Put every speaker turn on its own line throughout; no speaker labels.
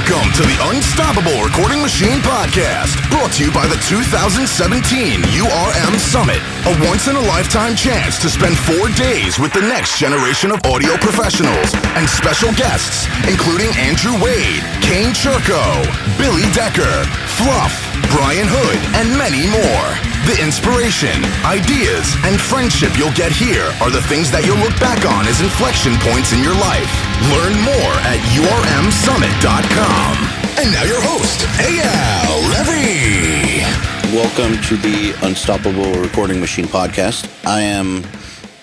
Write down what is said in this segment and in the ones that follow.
Welcome to the Unstoppable Recording Machine Podcast, brought to you by the 2017 URM Summit, a once-in-a-lifetime chance to spend 4 days with the next generation of audio professionals and special guests, including Andrew Wade, Kane Churko, Billy Decker, Fluff, Brian Hood, and many more. The inspiration, ideas, and friendship you'll get here are the things that you'll look back on as inflection points in your life. Learn more at urmsummit.com. And now your host, EYAL Levy.
Welcome to the Unstoppable Recording Machine Podcast. I am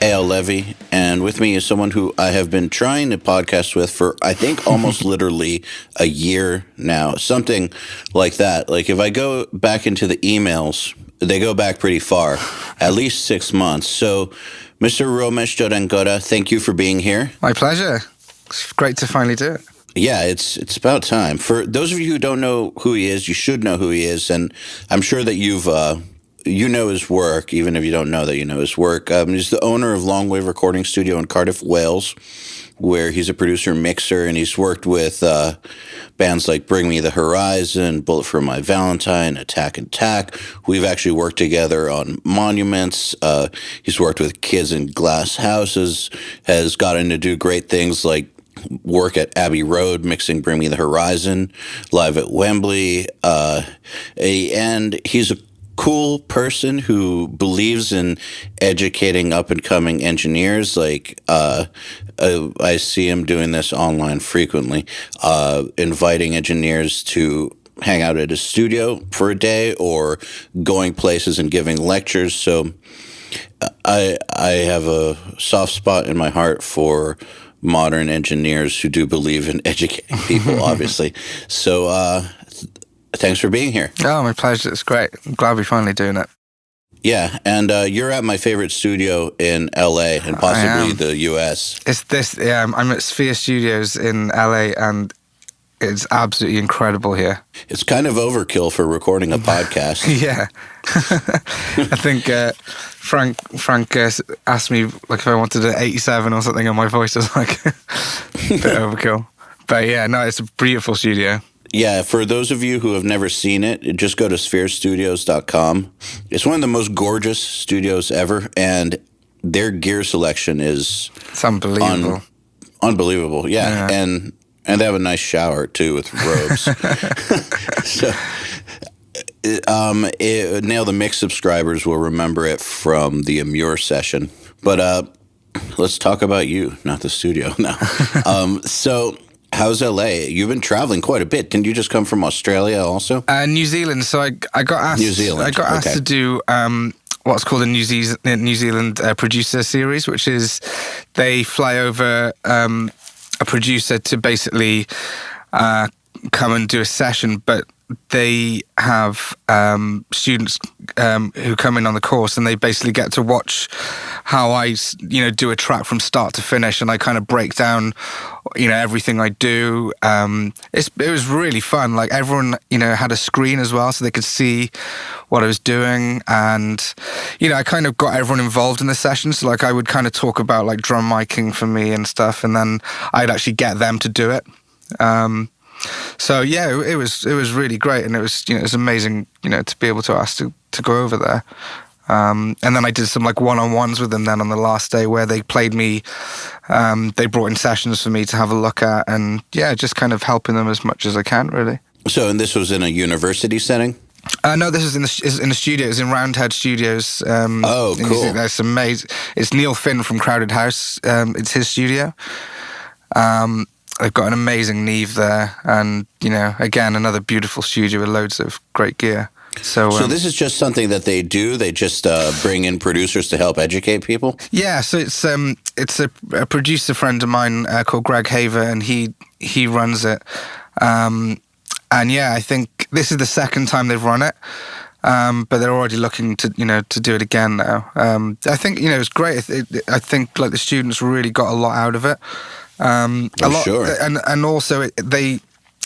EYAL Levy, and with me is someone who I have been trying to podcast with for, I think, almost literally a year now. Something like that. Like, if I go back into the emails, they go back pretty far, at least 6 months. So, Mr. Romesh Dodangoda, thank you for being here.
My pleasure. It's great to finally do it.
Yeah, it's about time. For those of you who don't know who he is, you should know who he is, and I'm sure that you know his work, even if you don't know that you know his work. He's the owner of Longwave Recording Studio in Cardiff, Wales, where he's a producer, mixer, and he's worked with bands like Bring Me the Horizon, Bullet for My Valentine, Attack and Tack. We've actually worked together on Monuments. He's worked with Kids in Glass Houses, has gotten to do great things like work at Abbey Road, mixing Bring Me the Horizon, live at Wembley. And he's a cool person who believes in educating up-and-coming engineers. Like, I see him doing this online frequently, inviting engineers to hang out at his studio for a day or going places and giving lectures. So I have a soft spot in my heart for modern engineers who do believe in educating people, obviously. So thanks for being here.
Oh, my pleasure. It's great. I'm glad we're finally doing it.
Yeah, and you're at my favorite studio in LA and possibly the US.
I'm at Sphere Studios in LA, and it's absolutely incredible here.
It's kind of overkill for recording a podcast.
Yeah. I think Frank asked me like if I wanted an 87 or something, and my voice was like a bit overkill. But yeah, no, it's a beautiful studio.
Yeah, for those of you who have never seen it, just go to spherestudios.com. It's one of the most gorgeous studios ever, and their gear selection is...
It's unbelievable.
Unbelievable, yeah. And they have a nice shower, too, with robes. So, Nail the Mix subscribers will remember it from the Amur session. But let's talk about you, not the studio now. So... How's LA? You've been traveling quite a bit. Didn't you just come from Australia also?
New Zealand. So I got asked.
New Zealand.
I got asked to do what's called a New Zealand producer series, which is they fly over a producer to basically come and do a session, but they have students who come in on the course, and they basically get to watch how I, do a track from start to finish, and I kind of break down, everything I do. It was really fun. Like, everyone, had a screen as well, so they could see what I was doing, and I kind of got everyone involved in the session. So like, I would kind of talk about like drum miking for me and stuff, and then I'd actually get them to do it. So yeah, it was really great, and it was it was amazing to be able to ask to go over there. And then I did some like one-on-ones with them then on the last day where they played me. They brought in sessions for me to have a look at, and yeah, just kind of helping them as much as I can, really.
So, and this was in a university setting?
No, this is in the studio. It's in Roundhead Studios.
Oh, cool!
That's amazing. It's Neil Finn from Crowded House. It's his studio. They've got an amazing Neve there, and again, another beautiful studio with loads of great gear. So
this is just something that they do. They just bring in producers to help educate people.
Yeah, so it's a producer friend of mine called Greg Haver, and he runs it. And yeah, I think this is the second time they've run it. But they're already looking to do it again now. I think it's great. I think like the students really got a lot out of it.
Sure.
And also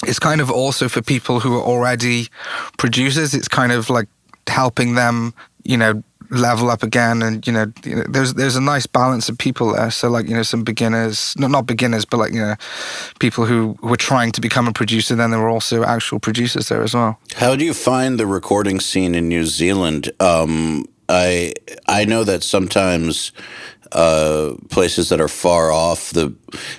it's kind of also for people who are already producers. It's kind of like helping them, level up again, and there's a nice balance of people there. So like some beginners, not beginners, but like people who were trying to become a producer. Then there were also actual producers there as well.
How do you find the recording scene in New Zealand? I know that sometimes places that are far off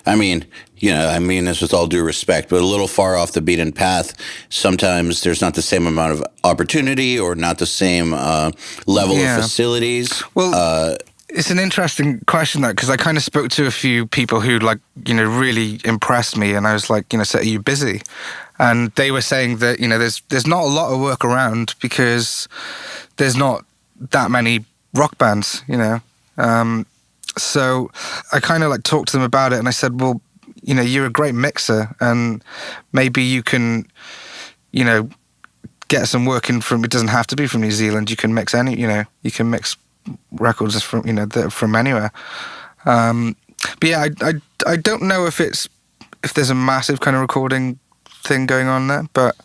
I mean this with all due respect, but a little far off the beaten path, sometimes there's not the same amount of opportunity or not the same level of facilities.
Well, it's an interesting question, though, because I kind of spoke to a few people who, like, really impressed me, and I was like, so are you busy? And they were saying that, there's not a lot of work around because there's not that many rock bands, So I kind of like talked to them about it, and I said, well, you're a great mixer, and maybe you can, get some work in from. It doesn't have to be from New Zealand. You can mix you can mix records from from anywhere. But yeah, I don't know if there's a massive kind of recording thing going on there, but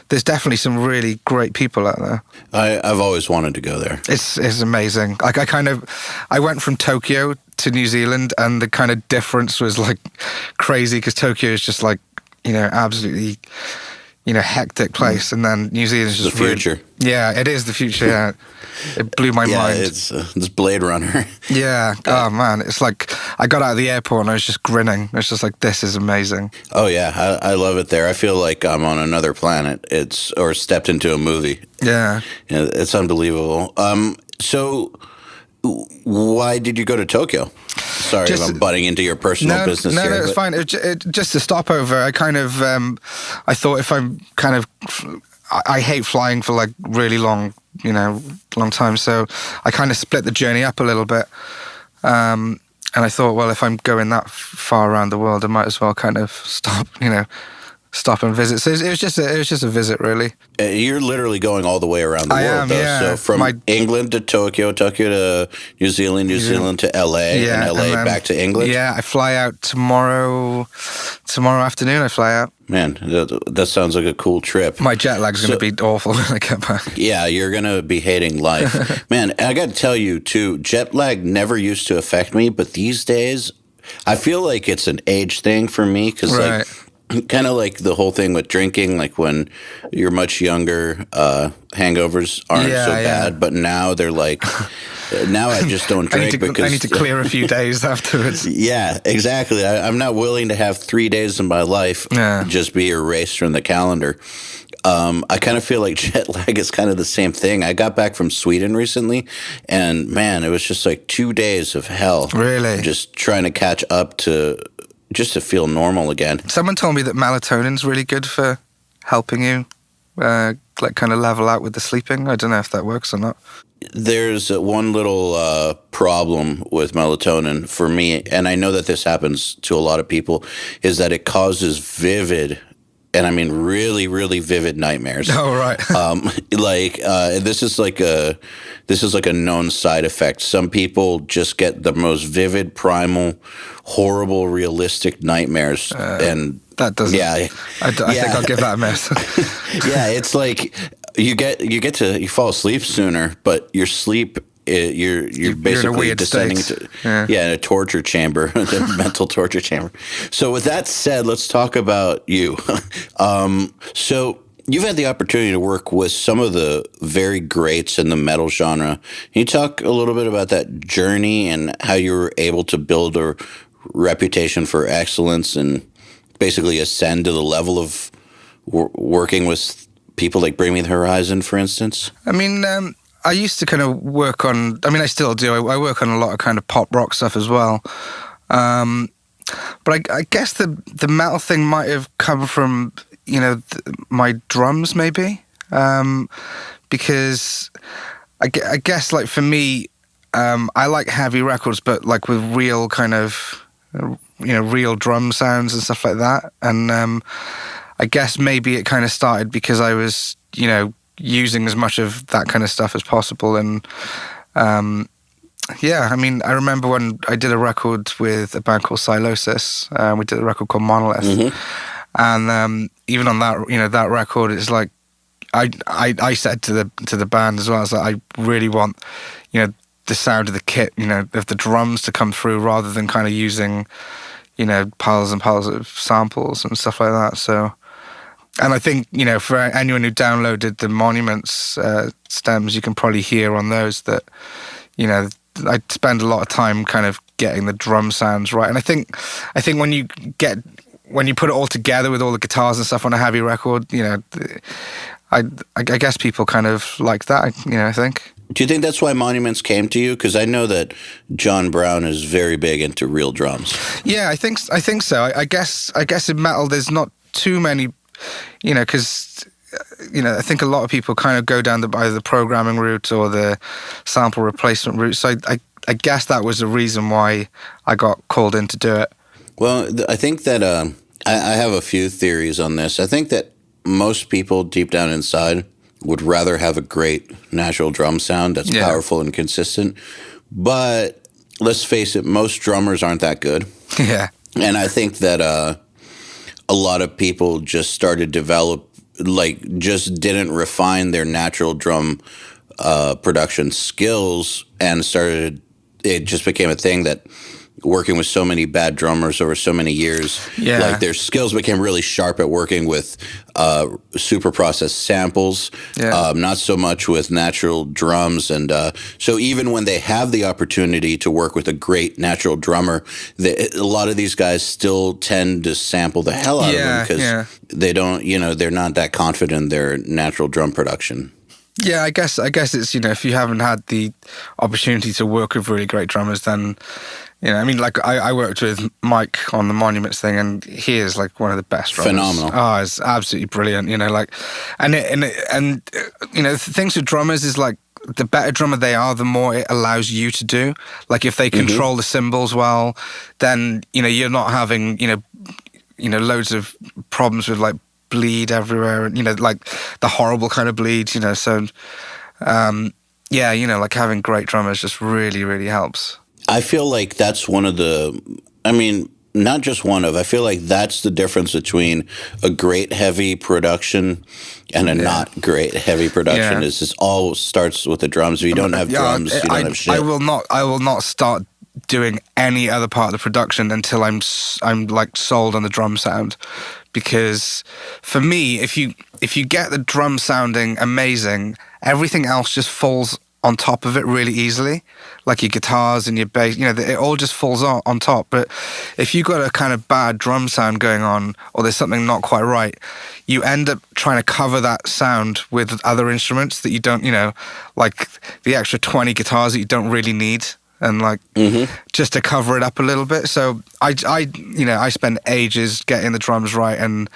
there's definitely some really great people out there.
I've always wanted to go there.
It's amazing. Like I went from Tokyo to New Zealand, and the kind of difference was like crazy, because Tokyo is just like absolutely hectic place, and then New Zealand is just
the future.
Really, yeah, it is the future. Yeah, it blew my mind.
Yeah, it's Blade Runner.
Yeah. Oh man, it's like I got out of the airport and I was just grinning. It's just like, this is amazing.
Oh yeah, I love it there. I feel like I'm on another planet. Or stepped into a movie.
Yeah.
It's unbelievable. So why did you go to Tokyo? Sorry if I'm butting into your personal business here.
No, it's fine. Just a stopover. I kind of, I thought if I'm kind of, I hate flying for like really long time. So I kind of split the journey up a little bit. And I thought, well, if I'm going that far around the world, I might as well kind of stop and visit. So it was just a visit, really.
You're literally going all the way around the world, though.
Yeah.
So from England to Tokyo, Tokyo to New Zealand, New Zealand to LA, and LA back to England.
Yeah, I fly out tomorrow afternoon. I fly out.
Man, that sounds like a cool trip.
My jet lag's going to be awful when I get back.
Yeah, you're going to be hating life. Man, I got to tell you, too, jet lag never used to affect me, but these days, I feel like it's an age thing for me, because
right.
Kind of like the whole thing with drinking, like when you're much younger, hangovers aren't so bad, but now they're like, now I just don't drink because
I need to clear a few days afterwards.
Yeah, exactly. I'm not willing to have 3 days of my life just be erased from the calendar. I kind of feel like jet lag is kind of the same thing. I got back from Sweden recently, and man, it was just like 2 days of hell.
Really?
Just trying to catch up just to feel normal again.
Someone told me that melatonin's really good for helping you like kind of level out with the sleeping. I don't know if that works or not.
There's one little problem with melatonin for me, and I know that this happens to a lot of people, is that it causes vivid, and I mean really, really vivid nightmares.
Oh, right.
This is like a known side effect. Some people just get the most vivid, primal, horrible, realistic nightmares, and
that doesn't. Yeah, I think I'll give that a miss.
Yeah, it's like you fall asleep sooner, but your sleep. You're basically descending into in a torture chamber, a mental torture chamber. So with that said, let's talk about you. So you've had the opportunity to work with some of the very greats in the metal genre. Can you talk a little bit about that journey and how you were able to build a reputation for excellence and basically ascend to the level of working with people like Bring Me the Horizon, for instance?
I mean, I used to kind of work on, I mean, I still do. I work on a lot of kind of pop rock stuff as well. But I guess the metal thing might have come from, my drums maybe. Because I guess like for me, I like heavy records, but like with real kind of, real drum sounds and stuff like that. And I guess maybe it kind of started because I was, using as much of that kind of stuff as possible. And I mean, I remember when I did a record with a band called Sylosis. We did a record called Monolith. Mm-hmm. And even on that, that record, it's like I said to the band as well, I was like, I really want, you know, the sound of the kit, you know, of the drums to come through rather than kind of using, you know, piles and piles of samples and stuff like that. So, and I think, you know, for anyone who downloaded the Monuments stems, you can probably hear on those that, you know, I spend a lot of time kind of getting the drum sounds right. And I think when you put it all together with all the guitars and stuff on a heavy record, you know, I guess people kind of like that, you know, I think.
Do you think that's why Monuments came to you? Because I know that John Brown is very big into real drums.
Yeah, I think so. I guess in metal there's not too many, you know, because, you know, I think a lot of people kind of go down either the programming route or the sample replacement route. So I guess that was the reason why I got called in to do it.
Well, I think that I have a few theories on this. I think that most people deep down inside would rather have a great natural drum sound that's powerful and consistent. But let's face it, most drummers aren't that good.
Yeah.
And I think that a lot of people just started just didn't refine their natural drum production skills, and it just became a thing that working with so many bad drummers over so many years, like their skills became really sharp at working with super processed samples, not so much with natural drums. And so even when they have the opportunity to work with a great natural drummer, a lot of these guys still tend to sample the hell out of them because they don't, you know, they're not that confident in their natural drum production.
Yeah, I guess it's, you know, if you haven't had the opportunity to work with really great drummers, then, you know, I mean, like I worked with Mike on the Monuments thing, and he is like one of the best drummers.
Phenomenal.
Oh, it's absolutely brilliant. You know, like, and you know, the things with drummers is like the better drummer they are, the more it allows you to do. Like if they control the cymbals well, then, you know, you're not having, you know, loads of problems with like bleed everywhere, and, you know, like the horrible kind of bleed, you know. So, yeah, you know, like having great drummers just really, really helps.
I feel like that's one of the, I mean, not just one of, I feel like that's the difference between a great heavy production and a not great heavy production is this all starts with the drums. If you don't have drums, you don't have shit.
I will not start doing any other part of the production until I'm like sold on the drum sound. Because for me, if you get the drum sounding amazing, everything else just falls on top of it really easily, like your guitars and your bass, you know, it all just falls on top. But if you've got a kind of bad drum sound going on, or there's something not quite right, you end up trying to cover that sound with other instruments that you don't, you know, like the extra 20 guitars that you don't really need, and like just to cover it up a little bit. So I you know, I spend ages getting the drums right, and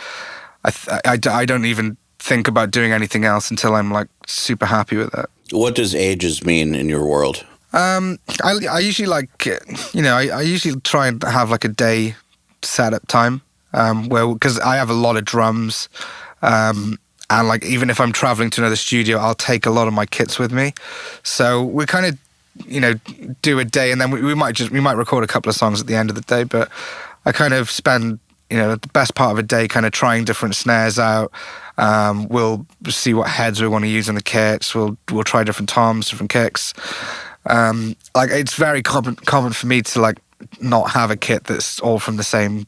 I don't even think about doing anything else until I'm like super happy with it.
What does ages mean in your world?
I usually like, you know, I usually try and have like a day setup time, because I have a lot of drums, and like even if I'm traveling to another studio, I'll take a lot of my kits with me. So we kind of, you know, do a day, and then we might record a couple of songs at the end of the day. But I kind of spend, you know, the best part of a day kind of trying different snares out. We'll see what heads we want to use in the kits. We'll try different toms, different kicks. Like it's very common for me to like not have a kit that's all from the same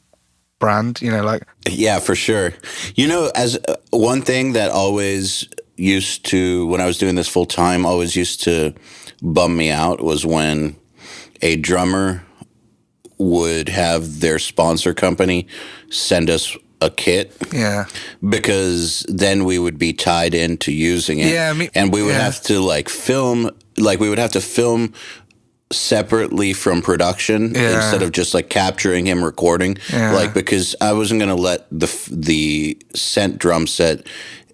brand, you know, like.
Yeah, for sure. You know, as one thing that always used to, when I was doing this full time, always used to bum me out was when a drummer would have their sponsor company send us a kit. Yeah. Because then we would be tied into using it. Yeah. And we would have to like film, like we would have to film separately from production instead of just like capturing him recording. Like, because I wasn't going to let the sent drum set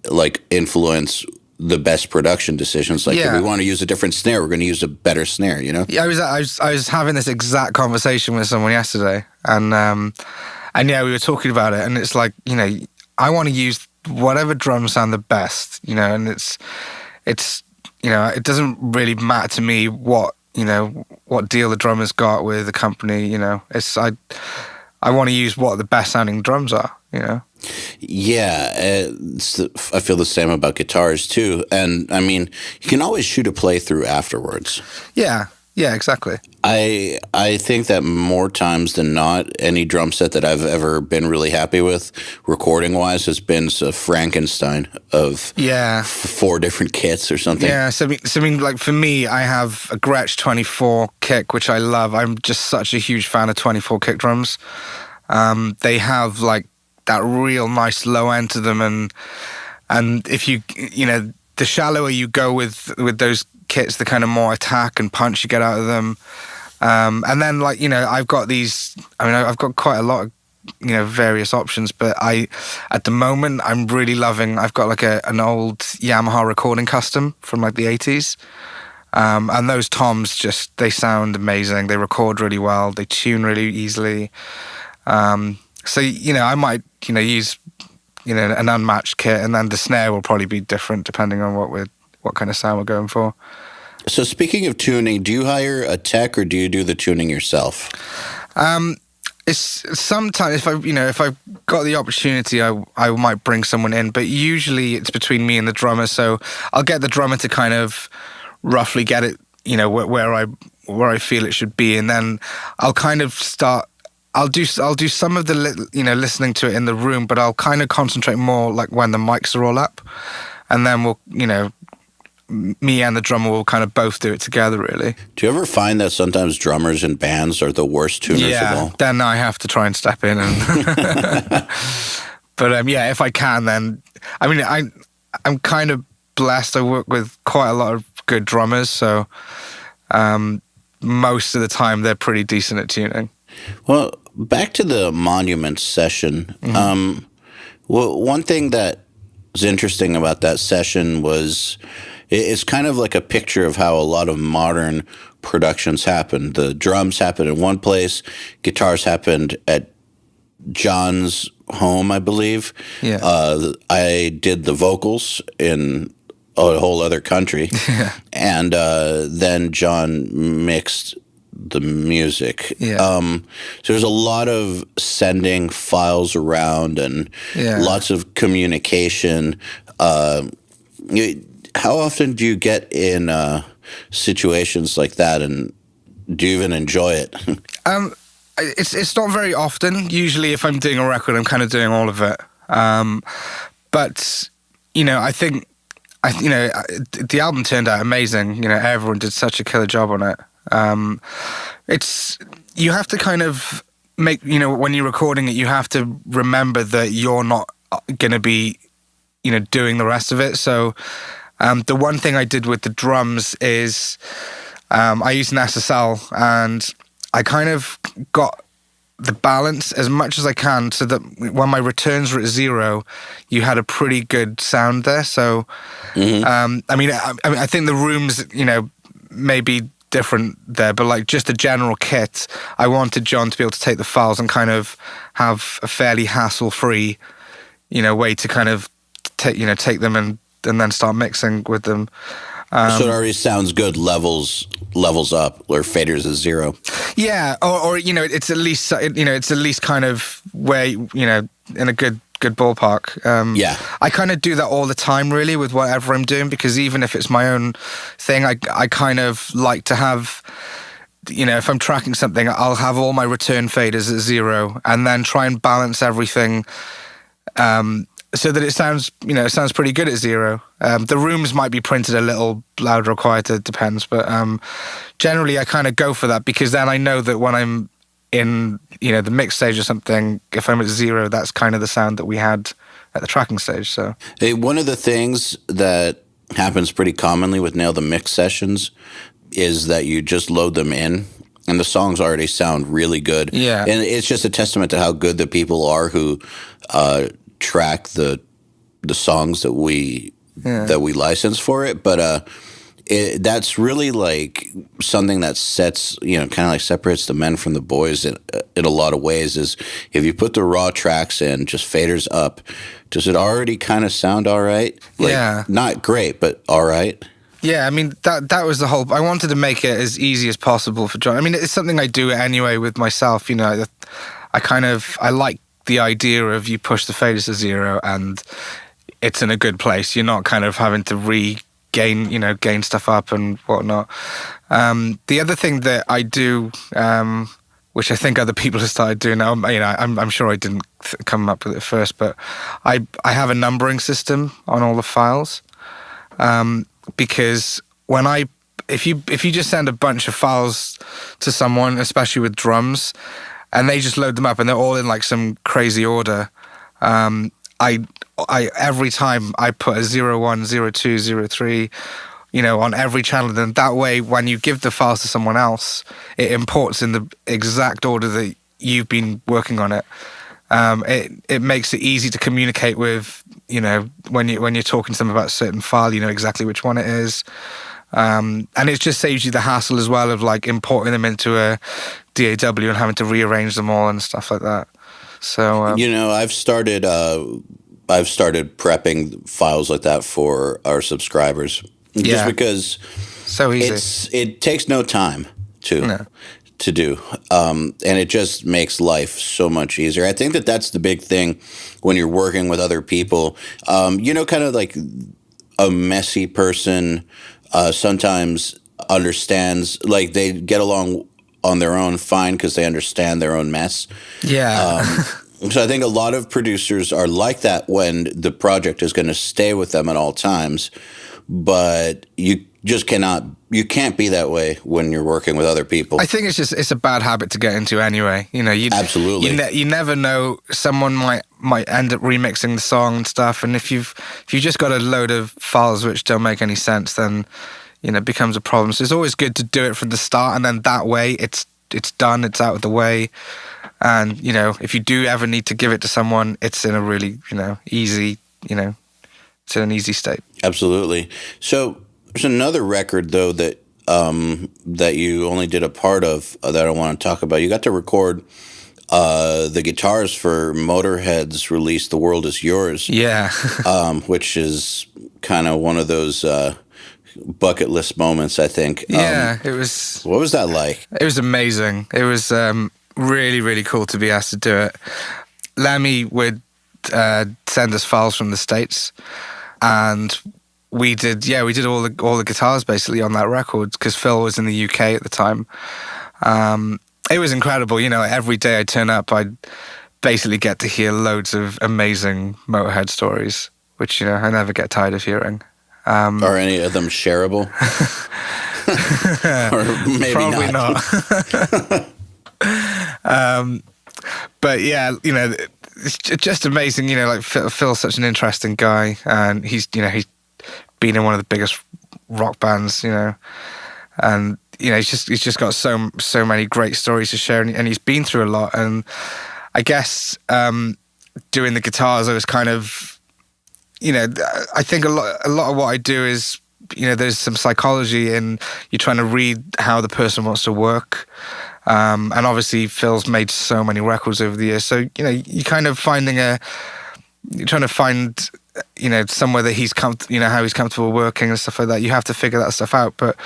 like influence the best production decisions. Like, if we want to use a different snare, we're going to use a better snare, you know? Yeah,
I was having this exact conversation with someone yesterday, and yeah, we were talking about it, and it's like, you know, I want to use whatever drums sound the best, you know, and it's you know, it doesn't really matter to me what, you know, what deal the drummer's got with the company, you know. I want to use what the best sounding drums are, you know?
Yeah, I feel the same about guitars too. And I mean, you can always shoot a playthrough afterwards.
Yeah, exactly.
I think that more times than not, any drum set that I've ever been really happy with, recording wise, has been a Frankenstein of 4 different kits or something.
Yeah, so I mean, like for me, I have a Gretsch 24 kick, which I love. I'm just such a huge fan of 24 kick drums. They have like that real nice low end to them, and if you know, the shallower you go with those kits, the kind of more attack and punch you get out of them. And then, like, you know, I've got quite a lot of, you know, various options, but at the moment, I'm really loving, I've got like an old Yamaha recording custom from like the 80s. And those toms they sound amazing. They record really well. They tune really easily. So, you know, I might, you know, use, you know, an unmatched kit, and then the snare will probably be different depending on what kind of sound we're going for.
So speaking of tuning, do you hire a tech or do you do the tuning yourself?
It's sometimes if I've got the opportunity, I might bring someone in, but usually it's between me and the drummer. So I'll get the drummer to kind of roughly get it, you know, where I feel it should be, and then I'll kind of start. I'll do some of the listening to it in the room, but I'll kind of concentrate more like when the mics are all up, and then we'll, you know, me and the drummer will kind of both do it together, really.
Do you ever find that sometimes drummers in bands are the worst tuners of all?
Yeah, then I have to try and step in. But yeah, if I can, then I mean, I'm kind of blessed. I work with quite a lot of good drummers, so most of the time they're pretty decent at tuning.
Well, back to the Monument session.
Mm-hmm.
Well, one thing that was interesting about that session was it's kind of like a picture of how a lot of modern productions happen. The drums happen in one place, guitars happened at John's home, I believe.
Yeah.
I did the vocals in a whole other country. And then John mixed the music.
Yeah.
So there's a lot of sending files around and lots of communication. How often do you get in situations like that, and do you even enjoy it?
It's not very often. Usually, if I'm doing a record, I'm kind of doing all of it. But you know, I think the album turned out amazing. You know, everyone did such a killer job on it. You have to kind of make, you know, when you're recording it, you have to remember that you're not going to be, you know, doing the rest of it. So the one thing I did with the drums is I used an SSL, and I kind of got the balance as much as I can so that when my returns were at 0, you had a pretty good sound there. So, I mean, I think the rooms, you know, maybe different there, but like just a general kit, I wanted John to be able to take the files and kind of have a fairly hassle-free, you know, way to kind of take them and then start mixing with them.
So it already sounds good. Levels up, or faders is 0.
Yeah, or you know, it's at least kind of where, you know, in a good ballpark.
Yeah,
I kind of do that all the time, really, with whatever I'm doing, because even if it's my own thing, I kind of like to have, you know, if I'm tracking something, I'll have all my return faders at 0, and then try and balance everything so that it sounds pretty good at 0. The rooms might be printed a little louder or quieter, depends, but generally I kind of go for that, because then I know that when I'm in, you know, the mix stage or something, if I'm at 0, that's kind of the sound that we had at the tracking stage. So
one of the things that happens pretty commonly with Nail the Mix sessions is that you just load them in and the songs already sound really good.
Yeah.
And it's just a testament to how good the people are who track the songs that we license for it. But that's really like something that sets, you know, kind of like separates the men from the boys in a lot of ways, is if you put the raw tracks in, just faders up, does it already kind of sound all right? Like, not great, but all right.
Yeah, I mean, that was the whole... I wanted to make it as easy as possible for John. I mean, it's something I do anyway with myself, you know. I like the idea of you push the faders to 0 and it's in a good place. You're not kind of having to gain stuff up and whatnot. The other thing that I do, which I think other people have started doing now, I'm sure I didn't come up with it first, but I have a numbering system on all the files, because if you just send a bunch of files to someone, especially with drums, and they just load them up and they're all in like some crazy order, I every time I put a 01, 02, 03, on every channel, then that way when you give the files to someone else, it imports in the exact order that you've been working on it. It makes it easy to communicate with, when you're talking to them about a certain file, you know exactly which one it is. And it just saves you the hassle as well of like importing them into a DAW and having to rearrange them all and stuff like that. So
I've started prepping files like that for our subscribers, just because
so easy.
It takes no time to do, and it just makes life so much easier. I think that's the big thing when you're working with other people. Kind of like a messy person sometimes understands, like they get along on their own fine because they understand their own mess.
Yeah.
So I think a lot of producers are like that when the project is going to stay with them at all times, but you can't be that way when you're working with other people.
I think it's a bad habit to get into anyway.
Absolutely.
You never know, someone might end up remixing the song and stuff, and if you've just got a load of files which don't make any sense, then it becomes a problem. So it's always good to do it from the start, and then that way it's done, it's out of the way. And, if you do ever need to give it to someone, it's in a really, easy, it's in an easy state.
Absolutely. So there's another record, though, that that you only did a part of that I want to talk about. You got to record the guitars for Motorhead's release, The World Is Yours.
Yeah.
Which is kind of one of those bucket list moments, I think.
Yeah, it was...
What was that like?
It was amazing. It was really, really cool to be asked to do it. Lemmy would send us files from the States, and we did all the guitars basically on that record because Phil was in the UK at the time. It was incredible. Every day I turn up, I'd basically get to hear loads of amazing Motorhead stories, which I never get tired of hearing.
Are any of them shareable? Or maybe
probably not. But yeah, it's just amazing. Like Phil's such an interesting guy, and he's been in one of the biggest rock bands, and he's just got so many great stories to share, and he's been through a lot. And I guess doing the guitars, I was kind of, I think a lot of what I do is, there's some psychology in you trying to read how the person wants to work. And obviously Phil's made so many records over the years, so you're kind of you're trying to find somewhere that he's how he's comfortable working and stuff like that. You have to figure that stuff out, but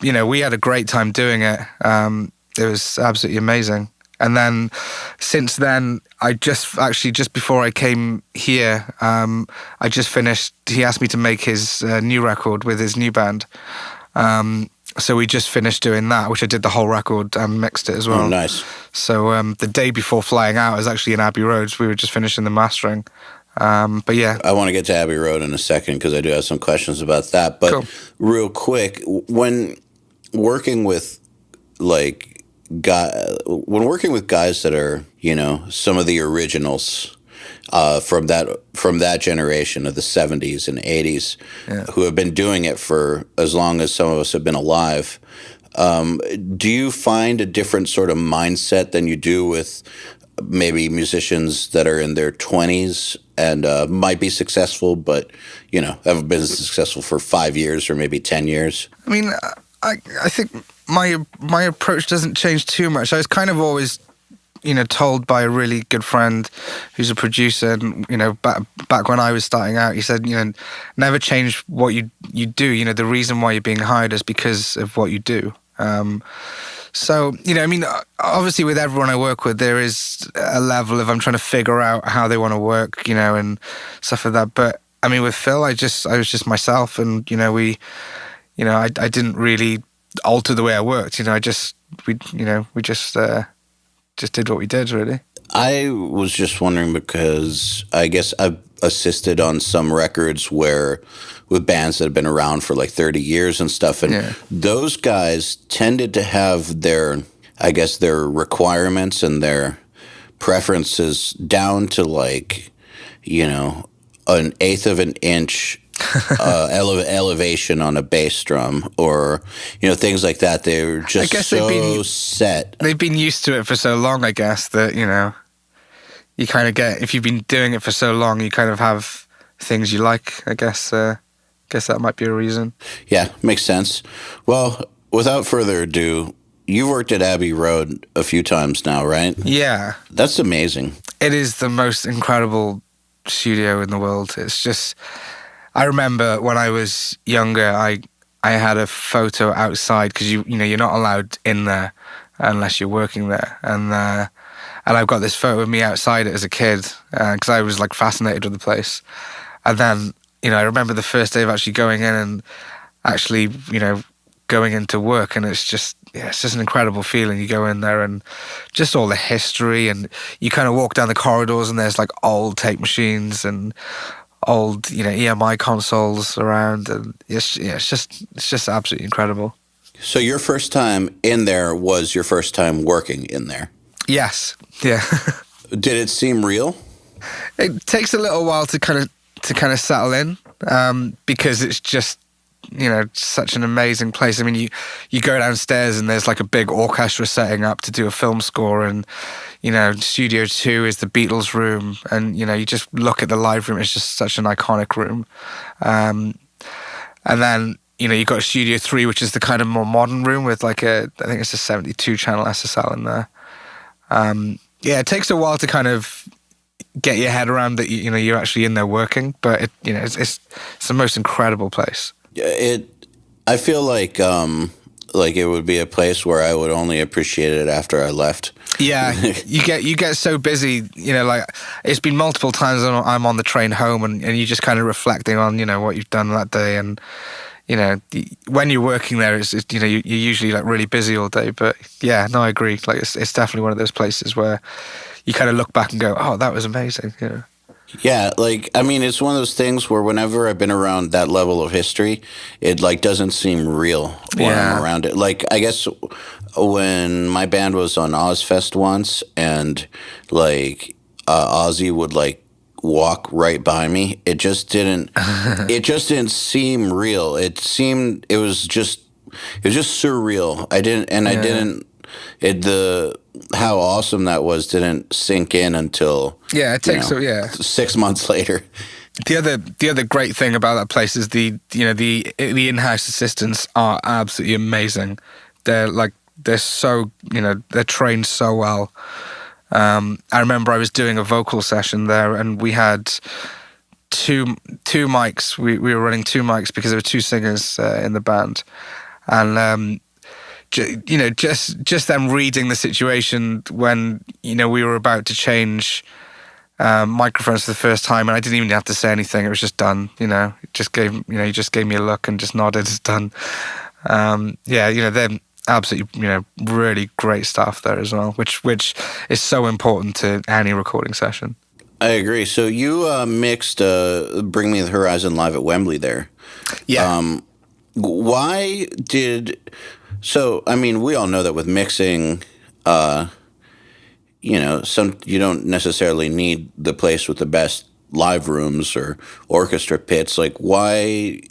we had a great time doing it. It was absolutely amazing. And then since then, just before I came here, I just finished. He asked me to make his new record with his new band. So we just finished doing that, which I did the whole record and mixed it as well.
Oh, nice.
So the day before flying out, I was actually in Abbey Road. So we were just finishing the mastering. But yeah.
I want to get to Abbey Road in a second because I do have some questions about that. But Real quick, when working with guys that are, some of the originals from that generation of the 70s and 80s, who have been doing it for as long as some of us have been alive, do you find a different sort of mindset than you do with maybe musicians that are in their 20s and might be successful, but, haven't been successful for 5 years or maybe 10 years?
I mean, I think my approach doesn't change too much. I was kind of always, told by a really good friend who's a producer, and back when I was starting out, he said, never change what you do. The reason why you're being hired is because of what you do. So, I mean, obviously with everyone I work with, there is a level of I'm trying to figure out how they want to work, and stuff like that. But I mean, with Phil, I was just myself, and I didn't really alter the way I worked. We just did what we did, really.
I was just wondering because I guess I've assisted on some records with bands that have been around for like 30 years and stuff. And those guys tended to have their requirements and their preferences down to like, an eighth of an inch elevation on a bass drum, or things like that. They're just set.
They've been used to it for so long, I guess, that you kind of get, if you've been doing it for so long, you kind of have things you like. I guess that might be a reason.
Yeah, makes sense. Well, without further ado, you worked at Abbey Road a few times now, right?
Yeah,
that's amazing.
It is the most incredible studio in the world. It's just, I remember when I was younger, I had a photo outside because you're not allowed in there unless you're working there, and I've got this photo of me outside it as a kid because I was like fascinated with the place. And then I remember the first day of actually going in and actually going into work, and it's just an incredible feeling. You go in there and just all the history, and you kind of walk down the corridors and there's like old tape machines and old EMI consoles around, and it's just absolutely incredible.
So your first time in there was your first time working in there?
Yes. Yeah.
Did it seem real?
It takes a little while to kind of settle in, because it's just such an amazing place. I mean, you go downstairs and there's like a big orchestra setting up to do a film score, and Studio 2 is the Beatles room, and you just look at the live room. It's just such an iconic room. And then you got Studio 3, which is the kind of more modern room with like I think it's a 72 channel SSL in there. It takes a while to kind of get your head around that you're actually in there working, but it's the most incredible place.
I feel like it would be a place where I would only appreciate it after I left.
Yeah, you get so busy, like it's been multiple times I'm on the train home, and you're just kind of reflecting on what you've done that day, and when you're working there, it's you're usually like really busy all day. But yeah, no, I agree. Like it's definitely one of those places where you kind of look back and go, oh, that was amazing.
Yeah, like, I mean, it's one of those things where whenever I've been around that level of history, it, like, doesn't seem real when I'm around it. Like, I guess when my band was on Ozfest once, and, like, Ozzy would, like, walk right by me, it just didn't seem real. It was just surreal. I didn't how awesome that was didn't sink in until
it takes
6 months later.
The other great thing about that place is the in-house assistants are absolutely amazing. They're so they're trained so well. I remember I was doing a vocal session there, and we had two mics. We were running two mics because there were two singers in the band, and just them reading the situation when we were about to change microphones for the first time, and I didn't even have to say anything. It was just done. He just gave me a look and just nodded. It's done. They're absolutely really great staff there as well, which is so important to any recording session.
I agree. So you mixed Bring Me the Horizon live at Wembley there.
Yeah.
So, I mean, we all know that with mixing, you don't necessarily need the place with the best live rooms or orchestra pits. Like, why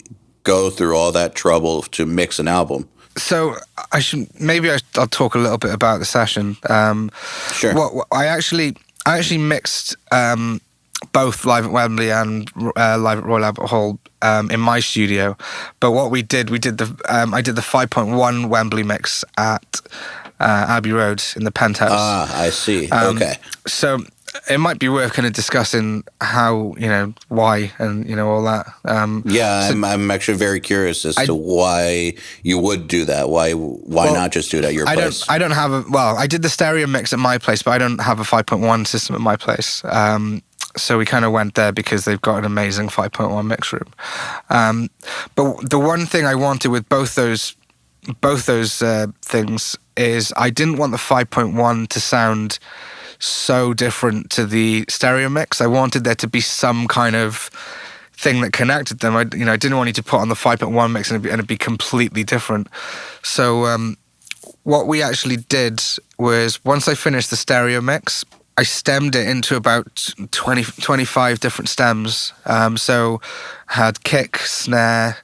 go through all that trouble to mix an album?
So I'll talk a little bit about the session.
Sure.
I actually mixed both live at Wembley and live at Royal Albert Hall in my studio. But what I did the 5.1 Wembley mix at Abbey Road in the penthouse.
Ah, I see. Okay.
So it might be worth kind of discussing how, why and, all that.
I'm actually very curious as to why you would do that. Why not just do it at your place?
I don't have I did the stereo mix at my place, but I don't have a 5.1 system at my place. So we kind of went there because they've got an amazing 5.1 mix room. But the one thing I wanted with both those things is I didn't want the 5.1 to sound so different to the stereo mix. I wanted there to be some kind of thing that connected them. I didn't want you to put on the 5.1 mix and it'd be completely different. So what we actually did was, once I finished the stereo mix, I stemmed it into about 25 different stems. So had kick, snare,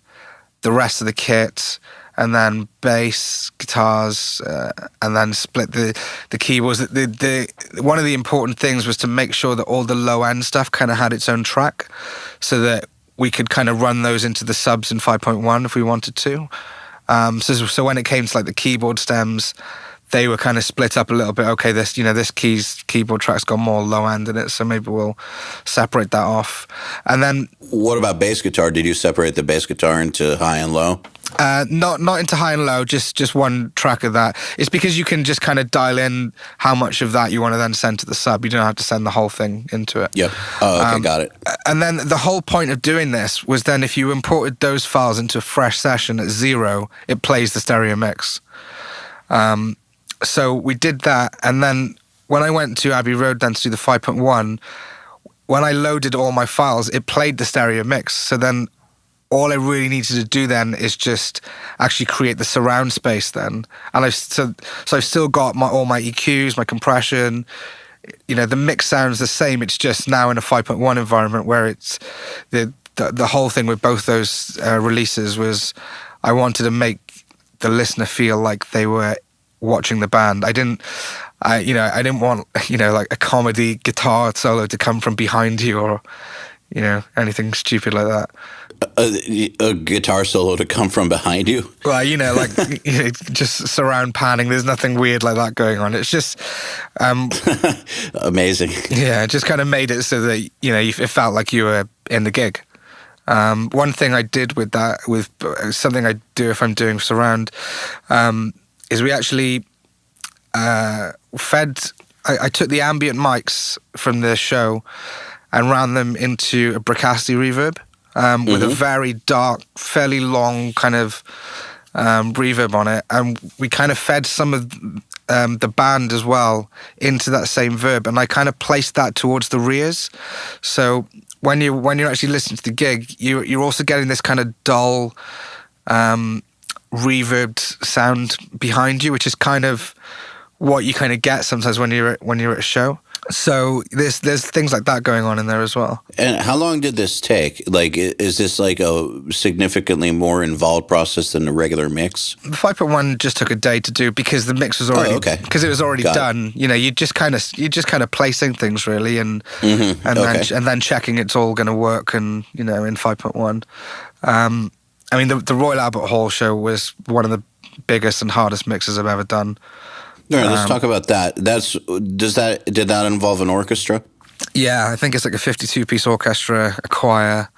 the rest of the kit, and then bass, guitars, and then split the keyboards. One of the important things was to make sure that all the low end stuff kind of had its own track, so that we could kind of run those into the subs in 5.1 if we wanted to. So when it came to like the keyboard stems, they were kind of split up a little bit. Okay, this keyboard track's got more low end in it, so maybe we'll separate that off. And then,
what about bass guitar? Did you separate the bass guitar into high and low?
Not into high and low, just one track of that. It's because you can just kind of dial in how much of that you want to then send to the sub. You don't have to send the whole thing into it.
Yep. Oh, okay, got it.
And then the whole point of doing this was then if you imported those files into a fresh session at 0, it plays the stereo mix. So we did that, and then when I went to Abbey Road then to do the 5.1, when I loaded all my files, it played the stereo mix. So then all I really needed to do then is just actually create the surround space then. And I've still got all my EQs, my compression. The mix sounds the same. It's just now in a 5.1 environment where it's the whole thing with both those releases was I wanted to make the listener feel like they were watching the band. I didn't want like a comedy guitar solo to come from behind you or anything stupid like that.
A guitar solo to come from behind you?
Well, just surround panning. There's nothing weird like that going on. It's just
amazing.
Yeah, it just kind of made it so that it felt like you were in the gig. One thing I did with that, with something I do if I'm doing surround, is we actually fed. I took the ambient mics from the show and ran them into a Bricasti reverb with a very dark, fairly long kind of reverb on it, and we kind of fed some of the band as well into that same verb, and I kind of placed that towards the rears. So when you're actually listening to the gig, you're also getting this kind of dull, reverbed sound behind you, which is kind of what you kind of get sometimes when you're at a show. So there's things like that going on in there as well.
And how long did this take? Like, is this like a significantly more involved process than a regular mix?
The 5.1 just took a day to do because the mix was already because it was already done. You just kind of placing things really, and then checking it's all going to work, and in 5.1. I mean, the Royal Albert Hall show was one of the biggest and hardest mixes I've ever done.
All right, let's talk about that. Did that involve an orchestra?
Yeah, I think it's like a 52-piece orchestra, a choir,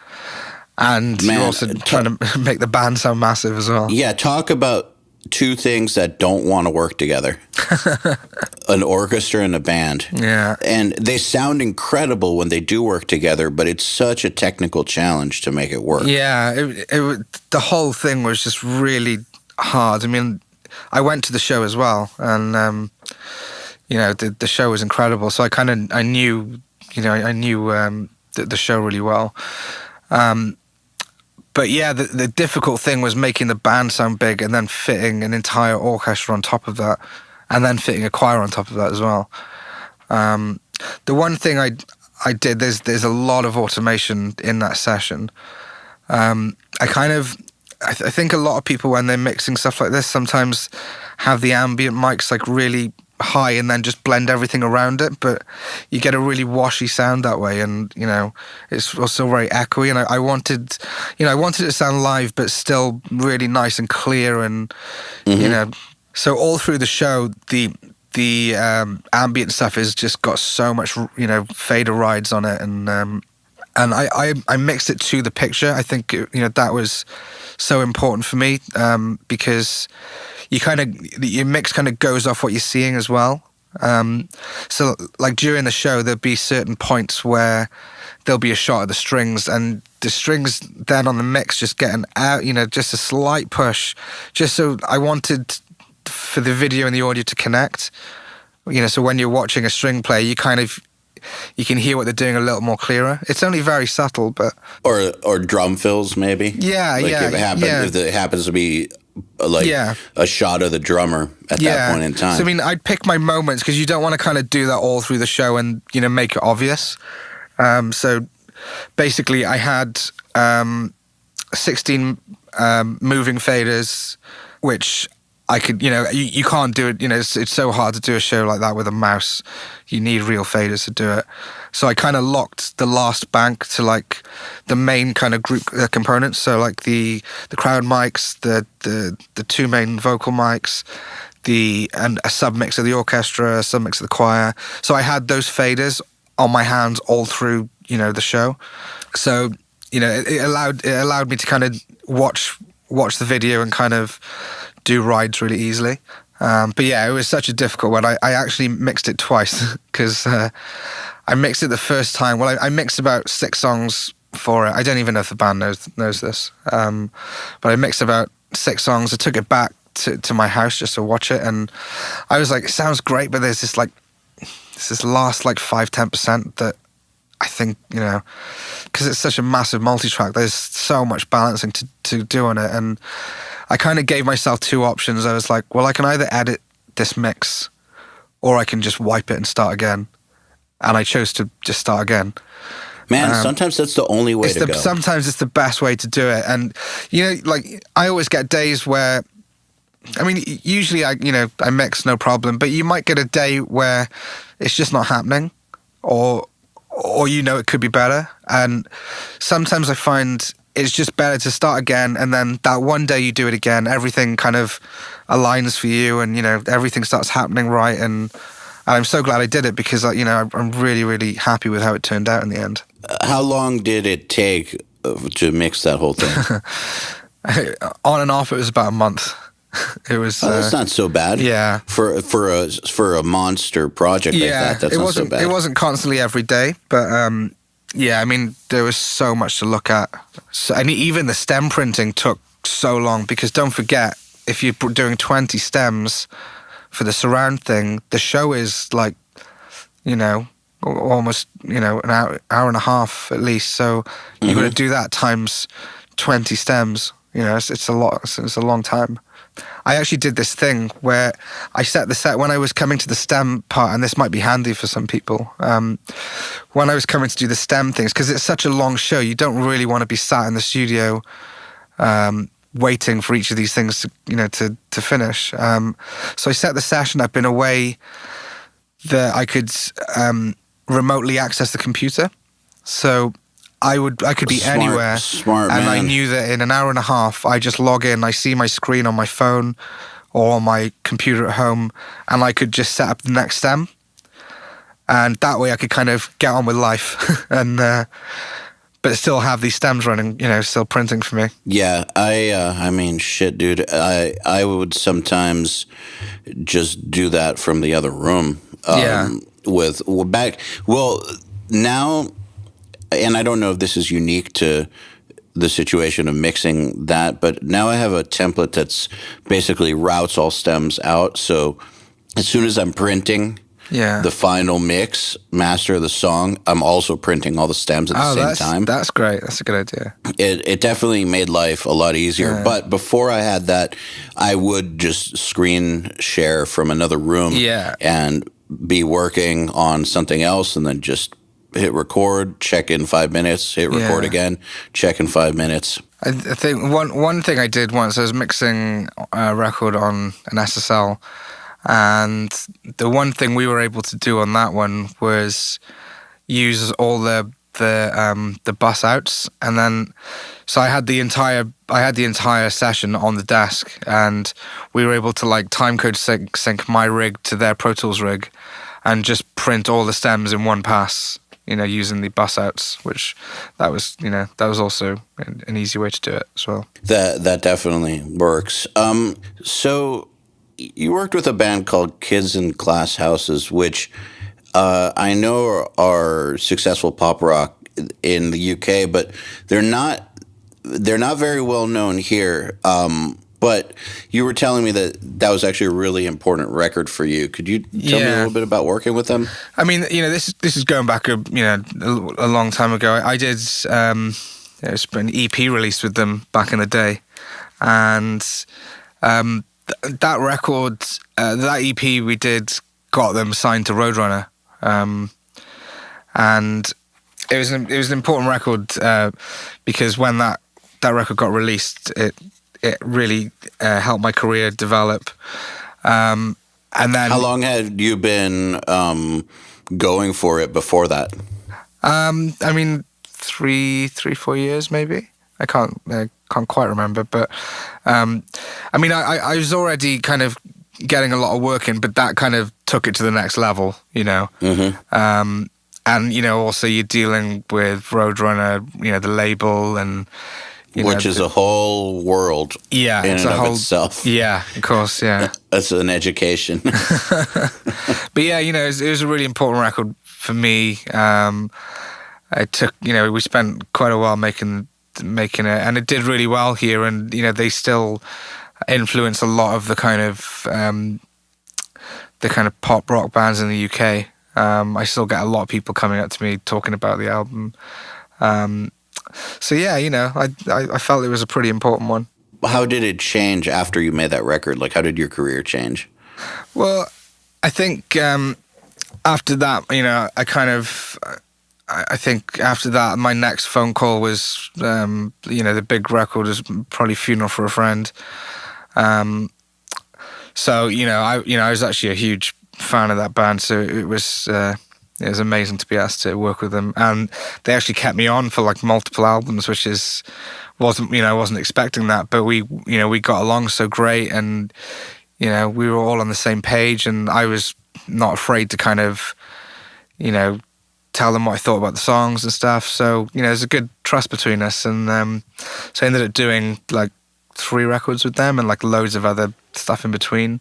and you're also trying to make the band sound massive as well.
Yeah, talk about two things that don't want to work together. An orchestra and a band.
Yeah.
And they sound incredible when they do work together, but it's such a technical challenge to make it work.
Yeah, the whole thing was just really hard. I mean, I went to the show as well, and the show was incredible. So I knew the show really well. But yeah, the difficult thing was making the band sound big, and then fitting an entire orchestra on top of that, and then fitting a choir on top of that as well. The one thing I did, there's a lot of automation in that session. I think a lot of people, when they're mixing stuff like this, sometimes have the ambient mics like really high and then just blend everything around it, but you get a really washy sound that way, and it's also very echoey, and I wanted it to sound live but still really nice and clear, and so all through the show the the ambient stuff is just got so much, fader rides on it, and I mixed it to the picture. I think that was so important for me, because your mix kind of goes off what you're seeing as well. So like during the show, there'll be certain points where there'll be a shot of the strings, and the strings then on the mix just getting out, just a slight push, just so I wanted for the video and the audio to connect. So when you're watching a string play, you can hear what they're doing a little more clearer. It's only very subtle, but
or drum fills maybe.
Yeah,
if it happens to be a shot of the drummer at that point in time.
So I mean, I'd pick my moments because you don't want to kind of do that all through the show and make it obvious. So basically, I had 16 moving faders, which I could, you can't do it. It's so hard to do a show like that with a mouse. You need real faders to do it. So I kind of locked the last bank to like the main kind of group components. So like the crowd mics, the two main vocal mics, and a submix of the orchestra, a submix of the choir. So I had those faders on my hands all through, the show. So, it allowed me to kind of watch the video and kind of do rides really easily. But yeah, it was such a difficult one. I actually mixed it twice because I mixed it the first time. Well, I mixed about 6 songs for it. I don't even know if the band knows this. But I mixed about 6 songs. I took it back to my house just to watch it. And I was like, it sounds great, but there's this last 5-10% that I think, because it's such a massive multi-track, there's so much balancing to do on it. And I kind of gave myself 2 options. I was like, well, I can either edit this mix or I can just wipe it and start again. And I chose to just start again.
Man, sometimes that's the only way to go.
Sometimes it's the best way to do it. And, I always get days where, I mean, usually I mix no problem, but you might get a day where it's just not happening or it could be better. And sometimes I find it's just better to start again, and then that one day you do it again, everything kind of aligns for you, and everything starts happening right. And I'm so glad I did it because I'm really, really happy with how it turned out in the end.
How long did it take to mix that whole thing?
On and off, it was about a month. It was.
That's not so bad.
Yeah.
For a monster project like that, that's not so bad.
It wasn't constantly every day, but yeah, I mean, there was so much to look at. And even the stem printing took so long because don't forget, if you're doing 20 stems for the surround thing, the show is like, almost, an hour and a half at least. So you've got to do that times 20 stems. It's a lot. It's a long time. I actually did this thing where I set the set when I was coming to the stem part, and this might be handy for some people. When I was coming to do the stem things, because it's such a long show, you don't really want to be sat in the studio waiting for each of these things to finish. So I set the session up in a way that I could remotely access the computer. So I could be anywhere,
smart
and
man.
I knew that in an hour and a half, I just log in, I see my screen on my phone or on my computer at home, and I could just set up the next stem, and that way I could kind of get on with life, and but still have these stems running, still printing for me.
Yeah, I mean, shit, dude. I would sometimes just do that from the other room. Now. And I don't know if this is unique to the situation of mixing that, but now I have a template that's basically routes all stems out. So as soon as I'm printing the final mix, master of the song, I'm also printing all the stems at the same time.
That's great. That's a good idea.
It definitely made life a lot easier. Yeah. But before I had that, I would just screen share from another room and be working on something else and then just hit record, check in 5 minutes, hit record again, check in 5 minutes.
I think one thing I did once, I was mixing a record on an SSL, and the one thing we were able to do on that one was use all the the bus outs, and then so I had the entire session on the desk, and we were able to like timecode sync my rig to their Pro Tools rig, and just print all the stems in one pass. Using the bus outs, which that was also an easy way to do it as well.
That definitely works. So you worked with a band called Kids in Glass Houses, which I know are successful pop rock in the UK, but they're not very well known here. But you were telling me that was actually a really important record for you. Could you tell me a little bit about working with them?
I mean, this is going back a long time ago. I did it's an EP release with them back in the day, and that record, that EP we did, got them signed to Roadrunner, and it was an important record because when that record got released, it really helped my career develop. And then,
how long had you been going for it before that?
I mean, 4 years maybe. I can't quite remember, but I mean, I was already kind of getting a lot of work in, but that kind of took it to the next level, Mm-hmm. And also you're dealing with Roadrunner, the label, and
which is a whole world, in and of itself.
Yeah, of course, yeah.
That's an education.
But yeah, it was a really important record for me. It took, we spent quite a while making it, and it did really well here. And they still influence a lot of the kind of pop rock bands in the UK. I still get a lot of people coming up to me talking about the album. So yeah, I felt it was a pretty important one.
How did it change after you made that record? Like, how did your career change?
Well, I think after that, I think after that, my next phone call was, the big record was probably Funeral for a Friend. So I was actually a huge fan of that band, so it was amazing to be asked to work with them, and they actually kept me on for like multiple albums, which I wasn't expecting that, but we got along so great, and we were all on the same page, and I was not afraid to kind of tell them what I thought about the songs and stuff. So there's a good trust between us, and so I ended up doing like 3 records with them and like loads of other stuff in between.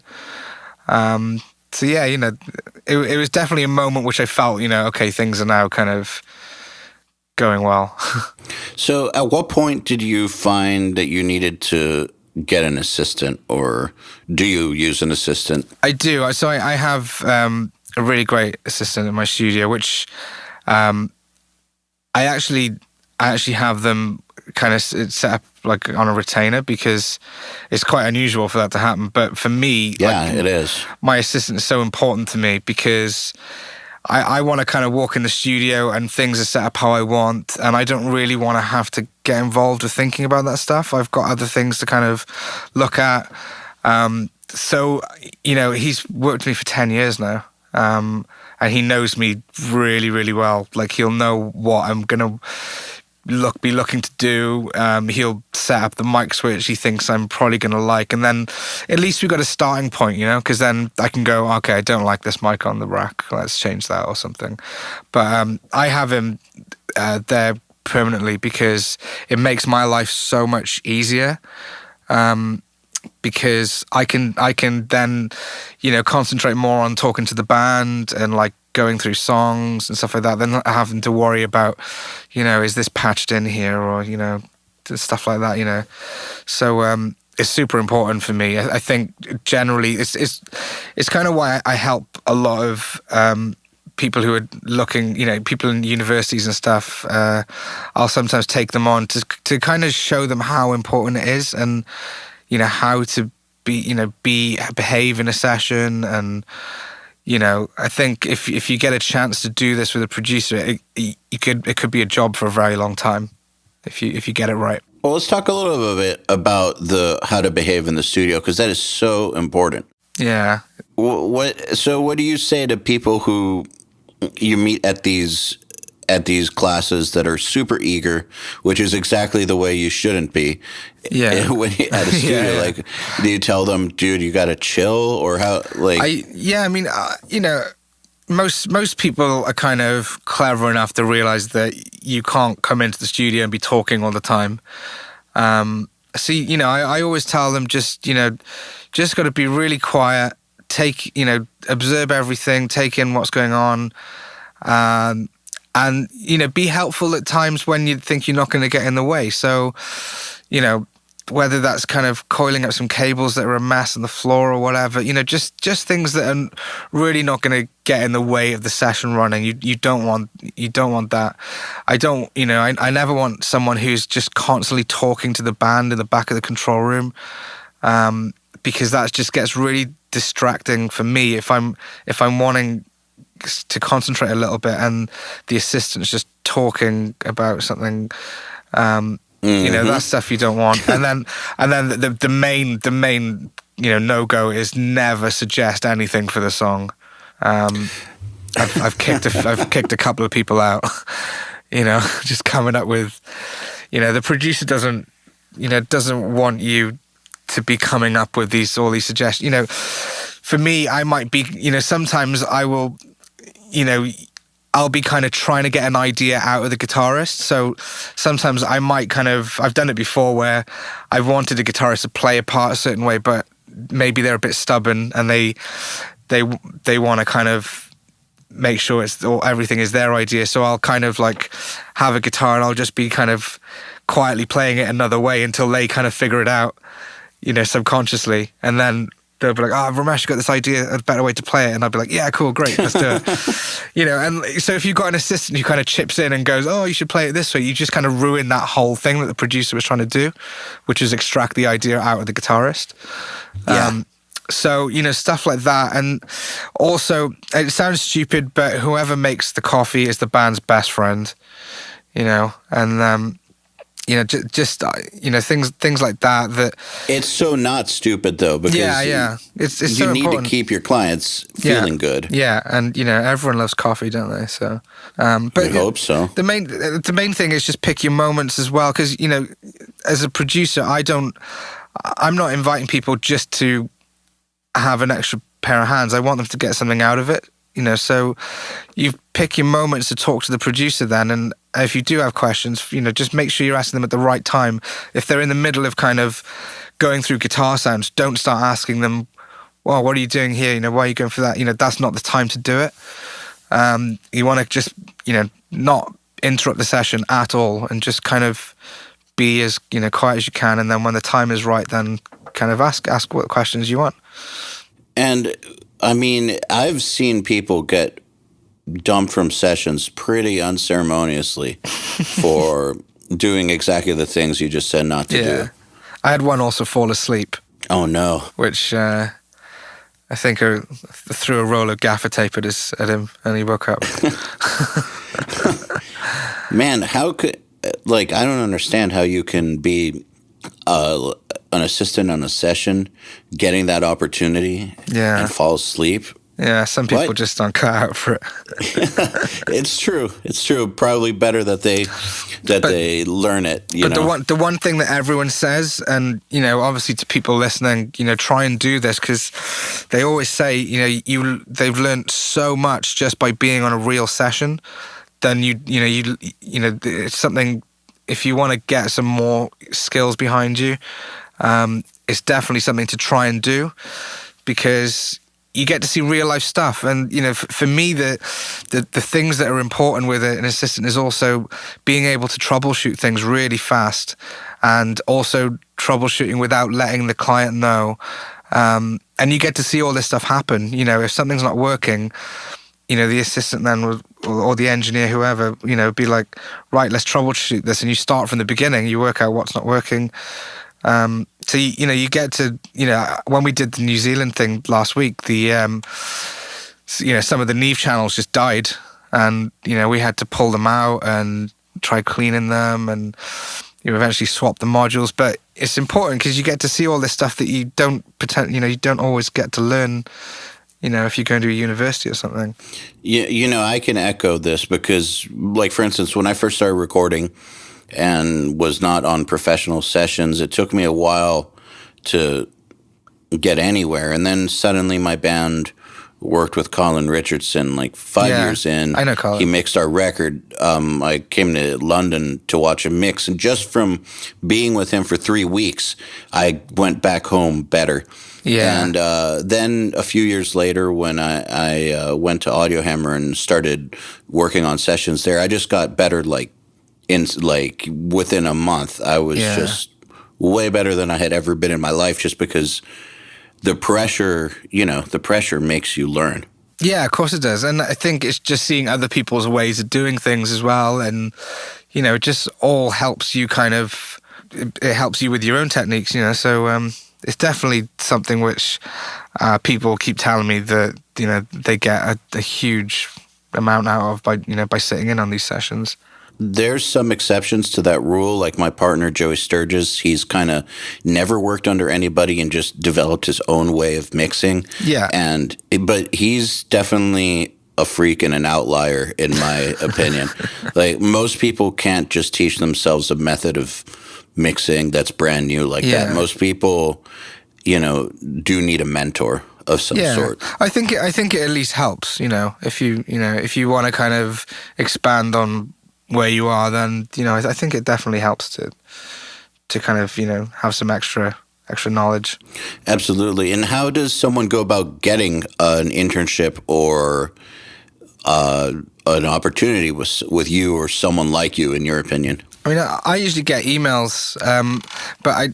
So yeah, it was definitely a moment which I felt, okay, things are now kind of going well.
So at what point did you find that you needed to get an assistant, or do you use an assistant?
I do. So I have a really great assistant in my studio, which I actually have them kind of set up like on a retainer, because it's quite unusual for that to happen. But for me,
it is.
My assistant is so important to me, because I want to kind of walk in the studio and things are set up how I want, and I don't really want to have to get involved with thinking about that stuff. I've got other things to kind of look at. So, he's worked with me for 10 years now. And he knows me really, really well. Like, he'll know what I'm going to be looking to do. He'll set up the mic switch he thinks I'm probably going to like, and then at least we've got a starting point, because then I can go, okay, I don't like this mic on the rack, let's change that or something. But I have him there permanently because it makes my life so much easier, because I can then concentrate more on talking to the band and like going through songs and stuff like that, than not having to worry about, is this patched in here, or, stuff like that, So it's super important for me. I think generally it's kind of why I help a lot of people who are looking, people in universities and stuff. I'll sometimes take them on to kind of show them how important it is, and, how to behave in a session. And, I think if you get a chance to do this with a producer, it could be a job for a very long time if you get it right.
Well, let's talk a little bit about how to behave in the studio, because that is so important.
Yeah.
What do you say to people who you meet at these at these classes that are super eager, which is exactly the way you shouldn't be.
Yeah.
When at a studio,
Yeah.
like, do you tell them, dude, you got to chill, or how? Like,
I mean, most people are kind of clever enough to realize that you can't come into the studio and be talking all the time. So, I always tell them just got to be really quiet, observe everything, take in what's going on, and, be helpful at times when you think you're not going to get in the way. So, whether that's kind of coiling up some cables that are a mess on the floor or whatever, just things that are really not going to get in the way of the session running. You don't want that. I never want someone who's just constantly talking to the band in the back of the control room, because that just gets really distracting for me if I'm wanting to concentrate a little bit and the assistant's just talking about something. That stuff you don't want. And then the main no-go is never suggest anything for the song. I've kicked a couple of people out. Just coming up with, the producer doesn't want you to be coming up with all these suggestions. For me, I might be, sometimes I will, I'll be kind of trying to get an idea out of the guitarist. So sometimes I might I've done it before where I've wanted a guitarist to play a part a certain way, but maybe they're a bit stubborn and they want to kind of make sure everything is their idea. So I'll kind of like have a guitar and I'll just be kind of quietly playing it another way until they kind of figure it out, subconsciously. And then they'll be like, Romesh got this idea, a better way to play it. And I'll be like, yeah, cool, great, let's do it. And so if you've got an assistant who kind of chips in and goes, oh, you should play it this way, you just kind of ruin that whole thing that the producer was trying to do, which is extract the idea out of the guitarist.
Yeah.
So, stuff like that. And also, it sounds stupid, but whoever makes the coffee is the band's best friend, and just things like that.
It's so not stupid though, because
it's
you
so
need
important
to keep your clients feeling good.
Yeah, and everyone loves coffee, don't they? So, but
I hope so.
The main thing is just pick your moments as well, because as a producer, I'm not inviting people just to have an extra pair of hands. I want them to get something out of it. So you pick your moments to talk to the producer then, and if you do have questions, just make sure you're asking them at the right time. If they're in the middle of kind of going through guitar sounds, don't start asking them, well, what are you doing here? Why are you going for that? That's not the time to do it. You want to just, not interrupt the session at all and just kind of be as, quiet as you can. And then when the time is right, then kind of ask what questions you want.
And I mean, I've seen people get dumped from sessions pretty unceremoniously for doing exactly the things you just said not to do.
I had one also fall asleep.
Oh, no.
Which I think I threw a roll of gaffer tape at him and he woke up.
Man, how could... I don't understand how you can be an assistant on a session, getting that opportunity and fall asleep.
Yeah, some people just aren't cut out for it.
It's true. Probably better that they learn it.
But the one thing that everyone says, and obviously to people listening, try and do this, because they always say, they've learned so much just by being on a real session. Then it's something. If you want to get some more skills behind you, it's definitely something to try and do, because you get to see real life stuff. And for me, the things that are important with an assistant is also being able to troubleshoot things really fast, and also troubleshooting without letting the client know. And you get to see all this stuff happen. If something's not working, the assistant then will, or the engineer, whoever, be like, right, let's troubleshoot this. And you start from the beginning, you work out what's not working. So, you get to, when we did the New Zealand thing last week, some of the Neve channels just died, and, we had to pull them out and try cleaning them, and you eventually swap the modules. But it's important because you get to see all this stuff that you don't always get to learn, if you're going to a university or something.
Yeah, I can echo this because, like, for instance, when I first started recording and was not on professional sessions, it took me a while to get anywhere. And then suddenly my band worked with Colin Richardson, like 5 years in.
I know Colin.
He mixed our record. I came to London to watch him mix, and just from being with him for 3 weeks, I went back home better.
Yeah.
And then a few years later, when I went to Audio Hammer and started working on sessions there, I just got better. Like within a month, I was just way better than I had ever been in my life, just because the pressure makes you learn.
Yeah, of course it does. And I think it's just seeing other people's ways of doing things as well. And, it just all helps you it helps you with your own techniques, So it's definitely something which people keep telling me that, they get a huge amount out of by sitting in on these sessions.
There's some exceptions to that rule, like my partner, Joey Sturgis. He's kind of never worked under anybody and just developed his own way of mixing.
Yeah.
But he's definitely a freak and an outlier, in my opinion. Like, most people can't just teach themselves a method of mixing that's brand new like that. Most people, do need a mentor of some sort.
I think it at least helps, if you want to kind of expand on where you are, then I think it definitely helps to kind of have some extra knowledge.
Absolutely. And how does someone go about getting an internship or an opportunity with you or someone like you, in your opinion?
I mean, I usually get emails, but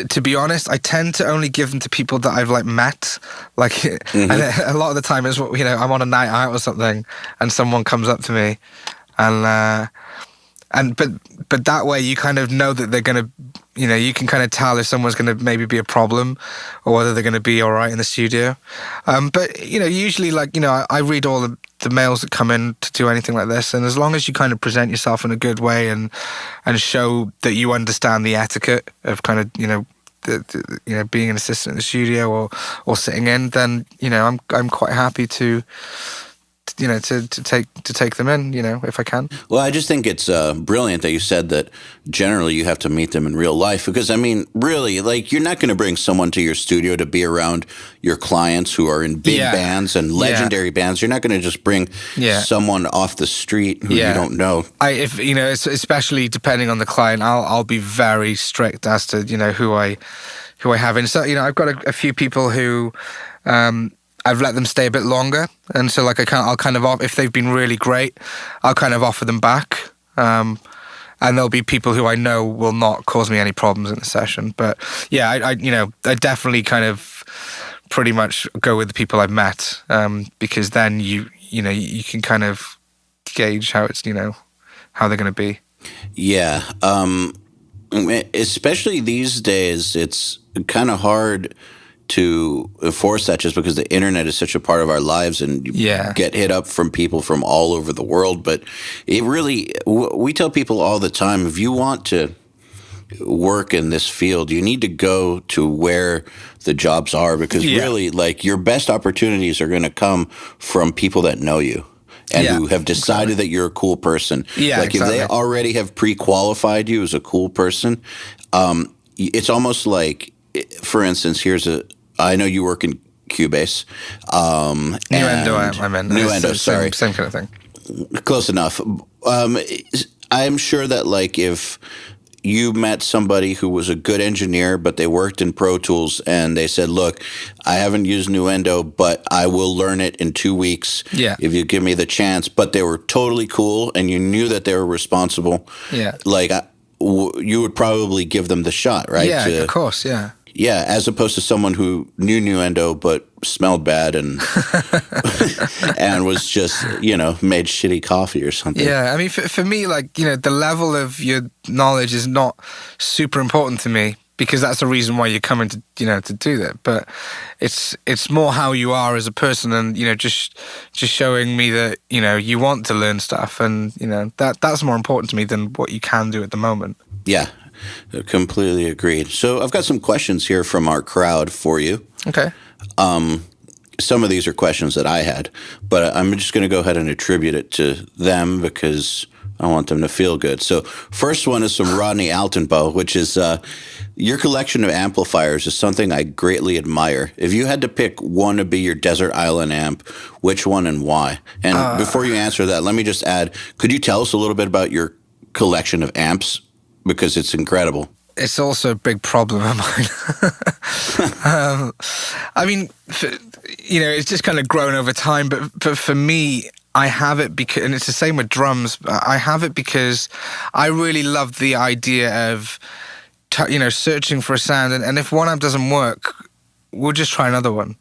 to be honest, I tend to only give them to people that I've met. Like, and a lot of the time it's I'm on a night out or something, and someone comes up to me. But that way you kind of know that they're going to, you can kind of tell if someone's going to maybe be a problem or whether they're going to be all right in the studio. But, usually I read all the mails that come in to do anything like this. And as long as you kind of present yourself in a good way and show that you understand the etiquette of kind of, being an assistant in the studio or sitting in, then, I'm quite happy to take them in, if I can.
Well, I just think it's brilliant that you said that generally you have to meet them in real life, because, I mean, really, like, you're not going to bring someone to your studio to be around your clients who are in big bands and legendary bands. You're not going to just bring someone off the street who you don't know.
Especially depending on the client, I'll be very strict as to, who I have. And so, I've got a few people who I've let them stay a bit longer, and so I'll kind of if they've been really great, I'll kind of offer them back, and there'll be people who I know will not cause me any problems in the session. But yeah, I definitely kind of pretty much go with the people I've met, because then you can kind of gauge how it's how they're going to be.
Yeah, especially these days, it's kind of hard to enforce that, just because the internet is such a part of our lives, and you get hit up from people from all over the world. But it really, we tell people all the time, if you want to work in this field, you need to go to where the jobs are, because really, like, your best opportunities are going to come from people that know you and who have decided that you're a cool person. If they already have pre-qualified you as a cool person, it's almost like, for instance, I know you work in Cubase.
Nuendo, I meant.
Nuendo, sorry.
Same kind of thing.
Close enough. I'm sure that, like, if you met somebody who was a good engineer, but they worked in Pro Tools, and they said, look, I haven't used Nuendo, but I will learn it in 2 weeks if you give me the chance. But they were totally cool, and you knew that they were responsible. Yeah. Like, you would probably give them the shot, right?
Yeah, of course, yeah.
Yeah, as opposed to someone who knew Nuendo but smelled bad and and was just, made shitty coffee or something.
Yeah, I mean, for me, like, the level of your knowledge is not super important to me, because that's the reason why you're coming to, to do that. But it's more how you are as a person, and, just showing me that, you want to learn stuff, and, that's more important to me than what you can do at the moment.
Yeah. Completely agreed. So I've got some questions here from our crowd for you.
Okay.
some of these are questions that I had, but I'm just going to go ahead and attribute it to them because I want them to feel good. So first one is from Rodney Altenbow, which is your collection of amplifiers is something I greatly admire. If you had to pick one to be your desert island amp, which one and why? And before you answer that, let me just add, could you tell us a little bit about your collection of amps? Because it's incredible.
It's also a big problem of mine. I mean, it's just kind of grown over time. But for me, I have it because, and it's the same with drums. I have it because I really love the idea of, searching for a sound. And if one amp doesn't work, we'll just try another one.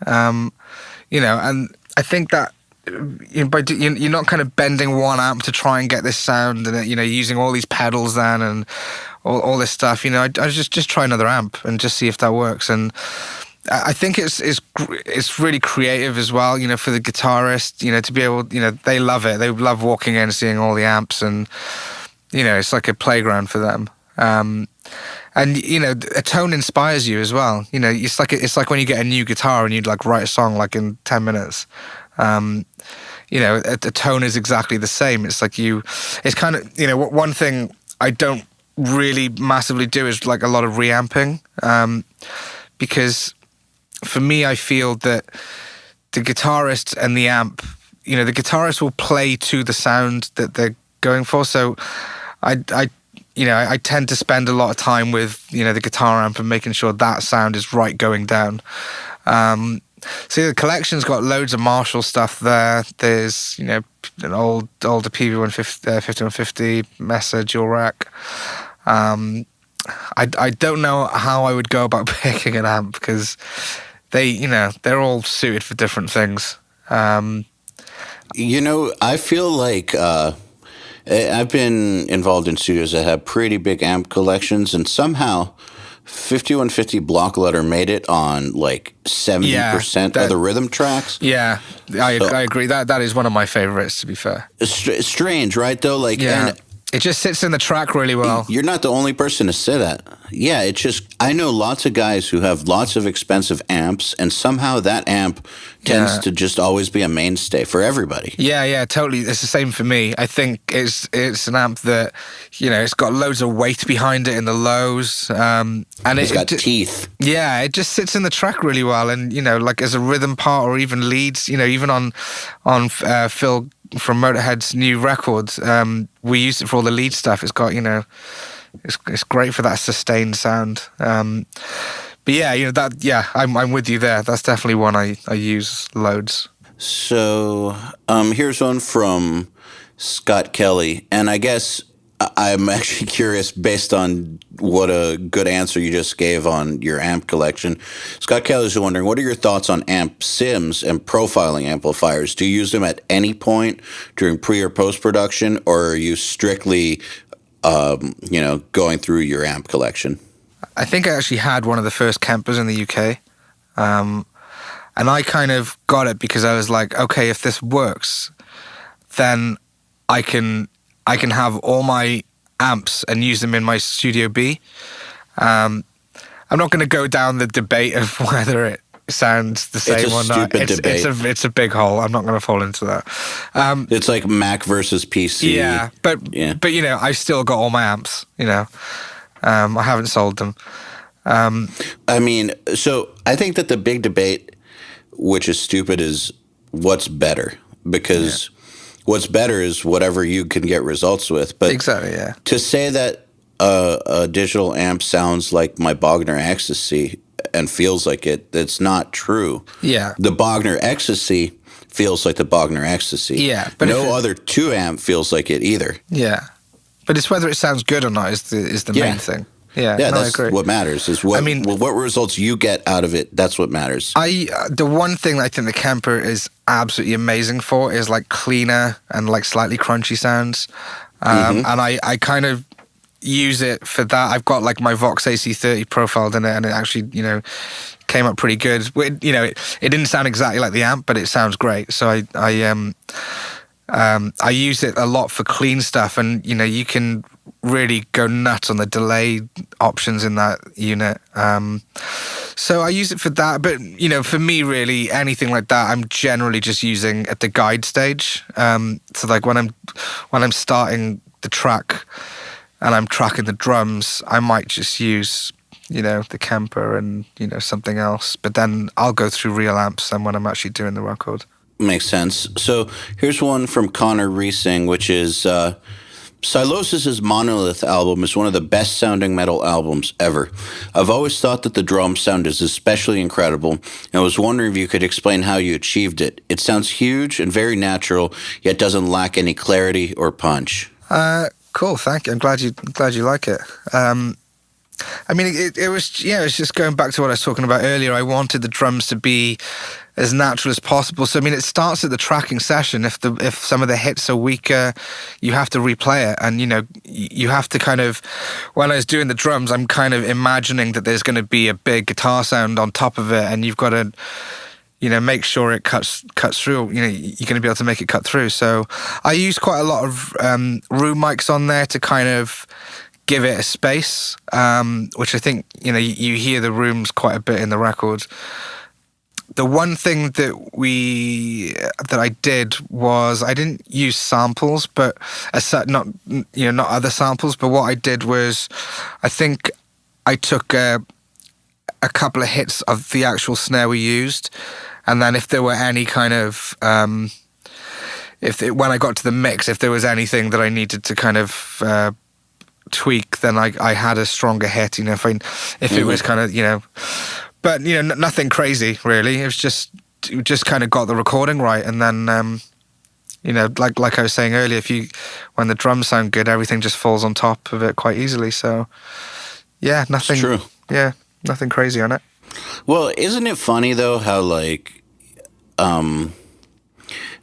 And I think that you're not kind of bending one amp to try and get this sound, and using all these pedals then and all this stuff. I just try another amp and just see if that works. And I think it's really creative as well. For the guitarist, to be able, they love it. They love walking in and seeing all the amps, and it's like a playground for them. And a tone inspires you as well. It's like when you get a new guitar and you'd like write a song like in 10 minutes. A tone is exactly the same. It's like it's kind of, one thing I don't really massively do is like a lot of reamping, because for me, I feel that the guitarist and the amp, the guitarist will play to the sound that they're going for. So I tend to spend a lot of time with, the guitar amp and making sure that sound is right going down. So the collection's got loads of Marshall stuff there. There's, an older PV150, 5150 Mesa dual rack. I don't know how I would go about picking an amp because they're all suited for different things.
I feel like I've been involved in studios that have pretty big amp collections, and somehow 5150 block letter made it on like 70% of the rhythm tracks.
Yeah, I agree. That is one of my favorites, to be fair.
It's strange, right? Though,
and it just sits in the track really well.
You're not the only person to say that. Yeah, I know lots of guys who have lots of expensive amps, and somehow that amp tends to just always be a mainstay for everybody.
Yeah, totally. It's the same for me. I think it's an amp that, it's got loads of weight behind it in the lows. And
it's got teeth.
Yeah, it just sits in the track really well. And, like as a rhythm part or even leads, even on Phil from Motorhead's new records, we used it for all the lead stuff. It's got, it's great for that sustained sound. But I'm with you there. That's definitely one I use loads.
So here's one from Scott Kelly, and I guess I'm actually curious based on what a good answer you just gave on your amp collection. Scott Kelly is wondering, what are your thoughts on amp sims and profiling amplifiers? Do you use them at any point during pre or post production, or are you strictly going through your amp collection?
I think I actually had one of the first Kempers in the UK. And I kind of got it because I was like, okay, if this works, then I can have all my amps and use them in my Studio B. I'm not going to go down the debate of whether it sounds the same or not. It's a big hole. I'm not going to fall into that.
It's like Mac versus PC.
Yeah, but I've still got all my amps. I haven't sold them.
So I think that the big debate, which is stupid, is what's better, because what's better is whatever you can get results with. But
exactly, yeah.
To say that a digital amp sounds like my Bogner Ecstasy and feels like it, that's not true.
Yeah.
The Bogner Ecstasy feels like the Bogner Ecstasy.
Yeah. But
no other 2 amp feels like it either.
Yeah. But it's whether it sounds good or not is the main thing. Yeah,
that's
I agree.
what matters. Is what results you get out of it. That's what matters.
The one thing that I think the Kemper is absolutely amazing for is like cleaner and like slightly crunchy sounds, and I kind of use it for that. I've got like my Vox AC30 profiled in it, and it actually came up pretty good. It didn't sound exactly like the amp, but it sounds great. So I use it a lot for clean stuff, and you can really go nuts on the delay options in that unit. So I use it for that, but for me, really, anything like that, I'm generally just using at the guide stage. So like when I'm starting the track and I'm tracking the drums, I might just use the Kemper and something else. But then I'll go through real amps then when I'm actually doing the record.
Makes sense. So here's one from Connor Reesing, which is Sylosis' Monolith album is one of the best sounding metal albums ever. I've always thought that the drum sound is especially incredible, and I was wondering if you could explain how you achieved it. It sounds huge and very natural, yet doesn't lack any clarity or punch.
Cool, thank you. I'm glad you like it. I mean, it was just going back to what I was talking about earlier. I wanted the drums to be as natural as possible. So I mean, it starts at the tracking session. If some of the hits are weaker, you have to replay it, and you have to kind of. When I was doing the drums, I'm kind of imagining that there's going to be a big guitar sound on top of it, and you've got to make sure it cuts through. You're going to be able to make it cut through. So I use quite a lot of room mics on there to kind of give it a space, which I think you hear the rooms quite a bit in the record. The one thing that I did was I didn't use samples, but not other samples. But what I did was, I think I took a couple of hits of the actual snare we used, and then if there were any kind of when I got to the mix, if there was anything that I needed to kind of tweak, then I had a stronger hit. If it was kind of but nothing crazy really. It was just kind of got the recording right, and then like I was saying earlier, when the drums sound good, everything just falls on top of it quite easily. So yeah, nothing.
It's true.
Yeah, nothing crazy on it.
Well, isn't it funny though how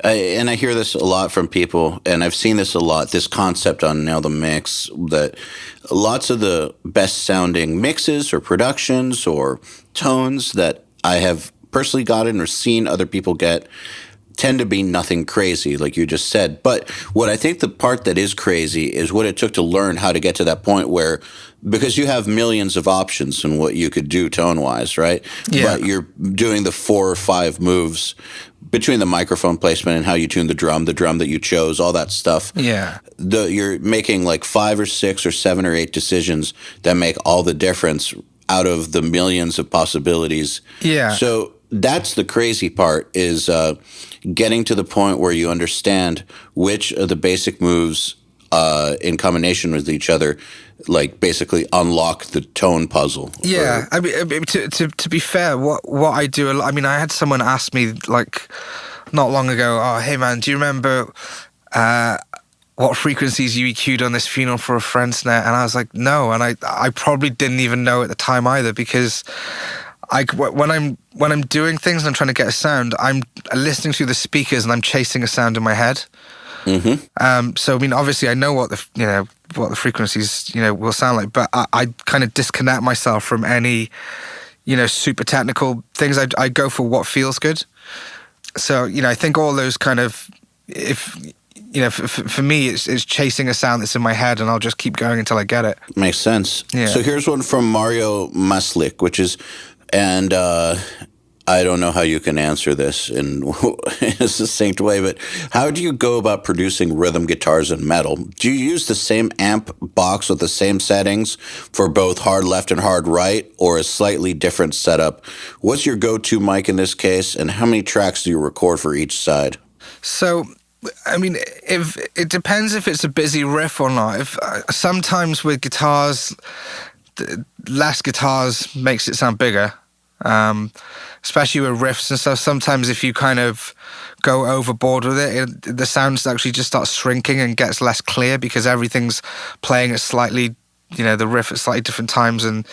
and I hear this a lot from people, and I've seen this a lot, this concept on Nail the Mix, that lots of the best sounding mixes or productions or tones that I have personally gotten or seen other people get tend to be nothing crazy, like you just said. But what I think the part that is crazy is what it took to learn how to get to that point where, because you have millions of options in what you could do tone-wise, right?
Yeah.
But you're doing the 4 or 5 moves between the microphone placement and how you tune the drum that you chose, all that stuff.
Yeah.
You're making like 5 or 6 or 7 or 8 decisions that make all the difference out of the millions of possibilities.
Yeah.
So that's the crazy part, is getting to the point where you understand which of the basic moves in combination with each other, like basically unlock the tone puzzle.
Yeah, I mean, to be fair, what I do a lot. I mean, I had someone ask me like not long ago, "Oh, hey man, do you remember what frequencies you EQ'd on this Funeral for a Friend snare?" And I was like, no, and I probably didn't even know at the time either, because when I'm doing things and I'm trying to get a sound, I'm listening through the speakers and I'm chasing a sound in my head. Mm-hmm. So I mean, obviously, I know what the frequencies will sound like, but I kind of disconnect myself from any super technical things. I go for what feels good. So I think all those kind of, for me, it's chasing a sound that's in my head, and I'll just keep going until I get it.
Makes sense.
Yeah.
So here's one from Mario Maslik, which is, and I don't know how you can answer this in a succinct way, but how do you go about producing rhythm guitars in metal? Do you use the same amp box with the same settings for both hard left and hard right, or a slightly different setup? What's your go-to mic in this case, and how many tracks do you record for each side?
So, I mean, if it depends if it's a busy riff or not. If sometimes with guitars, less guitars makes it sound bigger. Especially with riffs and stuff. Sometimes if you kind of go overboard with it, the sound actually just starts shrinking and gets less clear, because everything's playing at slightly, the riff at slightly different times, and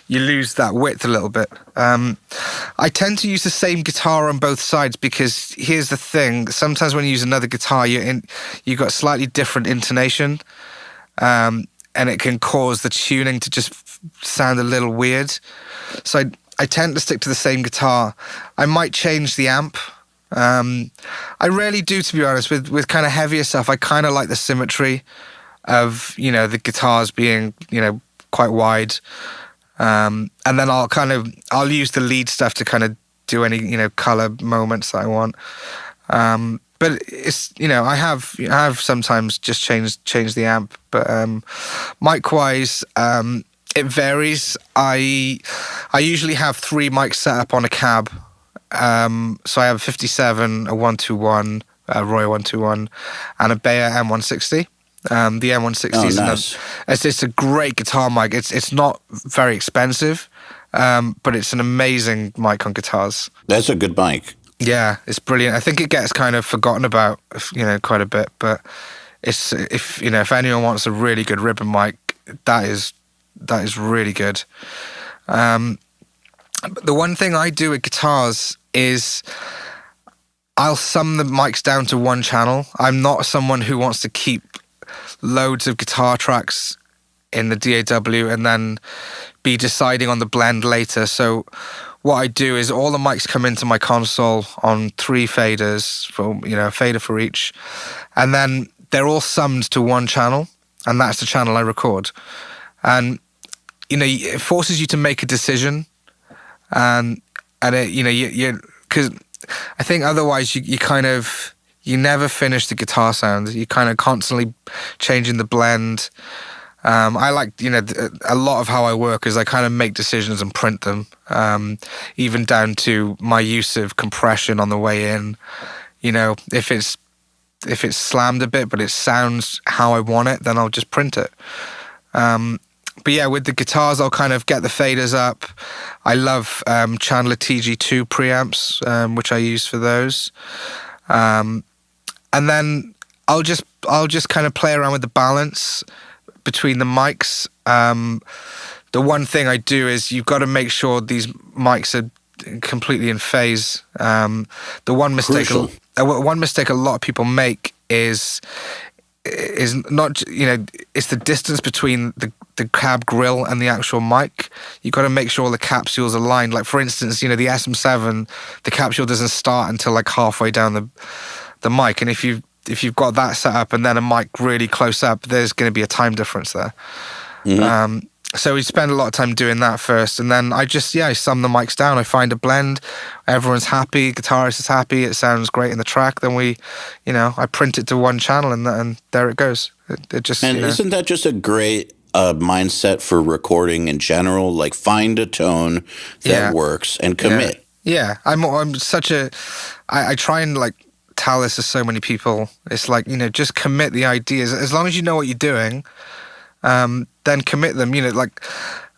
you lose that width a little bit. I tend to use the same guitar on both sides, because here's the thing: sometimes when you use another guitar, you've got slightly different intonation, and it can cause the tuning to just sound a little weird. So I tend to stick to the same guitar. I might change the amp. I rarely do, to be honest. With kind of heavier stuff, I kind of like the symmetry of, the guitars being, quite wide. And then I'll use the lead stuff to kind of do any, color moments that I want. But it's, I have sometimes just changed the amp, but mic wise, it varies. I usually have 3 mics set up on a cab. So I have a 57, a 121, a Roy 121, and a Bayer M160. The M160 it's a great guitar mic. It's not very expensive, but it's an amazing mic on guitars.
That's a good mic.
Yeah, it's brilliant. I think it gets kind of forgotten about, quite a bit. But it's if anyone wants a really good ribbon mic, that is really good. But the one thing I do with guitars is I'll sum the mics down to one channel. I'm not someone who wants to keep loads of guitar tracks in the DAW and then be deciding on the blend later. So what I do is all the mics come into my console on 3 faders, for a fader for each, and then they're all summed to one channel, and that's the channel I record. And it forces you to make a decision, and it because I think otherwise you never finish the guitar sound. You're kind of constantly changing the blend. I like, a lot of how I work is I kind of make decisions and print them, even down to my use of compression on the way in. If it's slammed a bit, but it sounds how I want it, then I'll just print it. But yeah, with the guitars, I'll kind of get the faders up. I love Chandler TG2 preamps, which I use for those. And then I'll just kind of play around with the balance between the mics. The one thing I do is you've got to make sure these mics are completely in phase. The one mistake a lot of people make is not, it's the distance between the cab grill and the actual mic. You've got to make sure the capsules are aligned. Like, for instance, the SM7, the capsule doesn't start until like halfway down the mic. And if you've got that set up and then a mic really close up, there's going to be a time difference there. Mm-hmm. So we spend a lot of time doing that first, and then I sum the mics down. I find a blend, everyone's happy, guitarist is happy, it sounds great in the track. Then I print it to one channel, and there it goes. It just
isn't that just a great mindset for recording in general? Like, find a tone that works and commit.
Yeah, I'm such a. I try and like tell this to so many people. It's like, just commit the ideas as long as you know what you're doing. Then commit them. Like,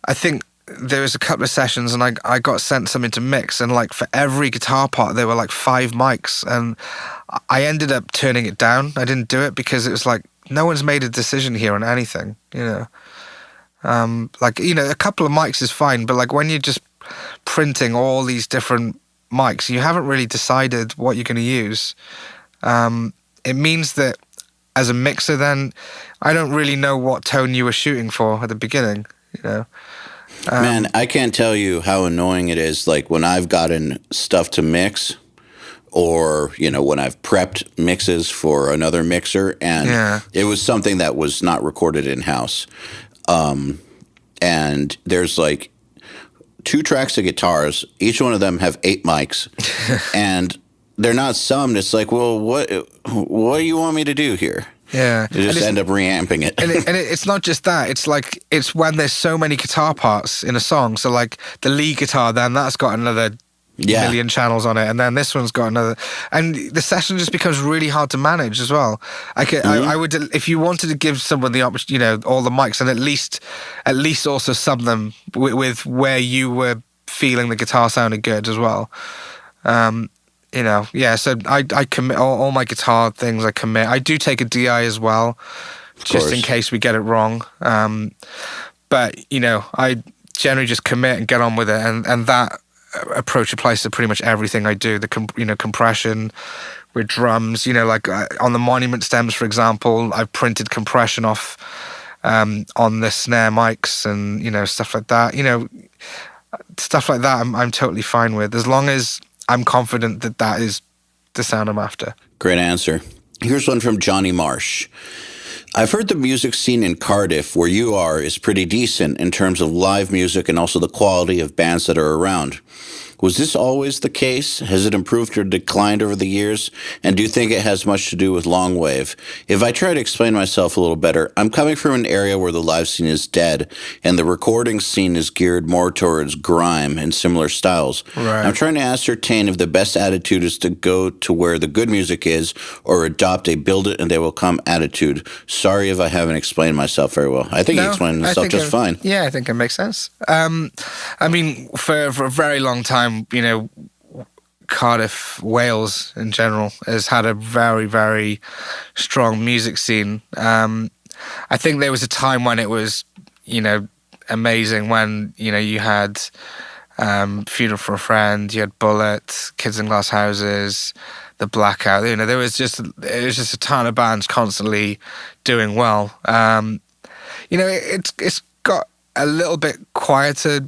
I think there was a couple of sessions and I got sent something to mix, and like for every guitar part there were like 5 mics, and I ended up turning it down. I didn't do it because it was like, no one's made a decision here on anything, a couple of mics is fine, but like when you're just printing all these different mics, you haven't really decided what you're going to use. It means that as a mixer, then I don't really know what tone you were shooting for at the beginning,
Man, I can't tell you how annoying it is. Like, when I've gotten stuff to mix, or when I've prepped mixes for another mixer, and it was something that was not recorded in house, and there's like 2 tracks of guitars, each one of them have 8 mics, and they're not summed. It's like, well, what do you want me to do here?
Yeah.
You just end up reamping it.
and it's not just that. It's like, it's when there's so many guitar parts in a song. So like the lead guitar, then that's got another million channels on it, and then this one's got another, and the session just becomes really hard to manage as well. I would, if you wanted to give someone the option, all the mics, and at least also sum them with where you were feeling the guitar sounded good as well. So I commit all my guitar things. I commit. I do take a DI as well, just in case we get it wrong. But I generally just commit and get on with it, and that approach applies to pretty much everything I do. The compression with drums. Like on the Monument stems, for example, I've printed compression off on the snare mics and stuff like that. Stuff like that. I'm totally fine with, as long as I'm confident that is the sound I'm after.
Great answer. Here's one from Johnny Marsh. I've heard the music scene in Cardiff, where you are, is pretty decent in terms of live music and also the quality of bands that are around. Was this always the case? Has it improved or declined over the years? And do you think it has much to do with long wave? If I try to explain myself a little better, I'm coming from an area where the live scene is dead and the recording scene is geared more towards grime and similar styles.
Right.
I'm trying to ascertain if the best attitude is to go to where the good music is or adopt a build it and they will come attitude. Sorry if I haven't explained myself very well. I think you explained yourself just fine.
Yeah, I think it makes sense. I mean, for a very long time, Cardiff, Wales in general, has had a very, very strong music scene. I think there was a time when it was, amazing when, you had Funeral for a Friend, you had Bullet, Kids in Glass Houses, The Blackout. There was just a ton of bands constantly doing well. It's got a little bit quieter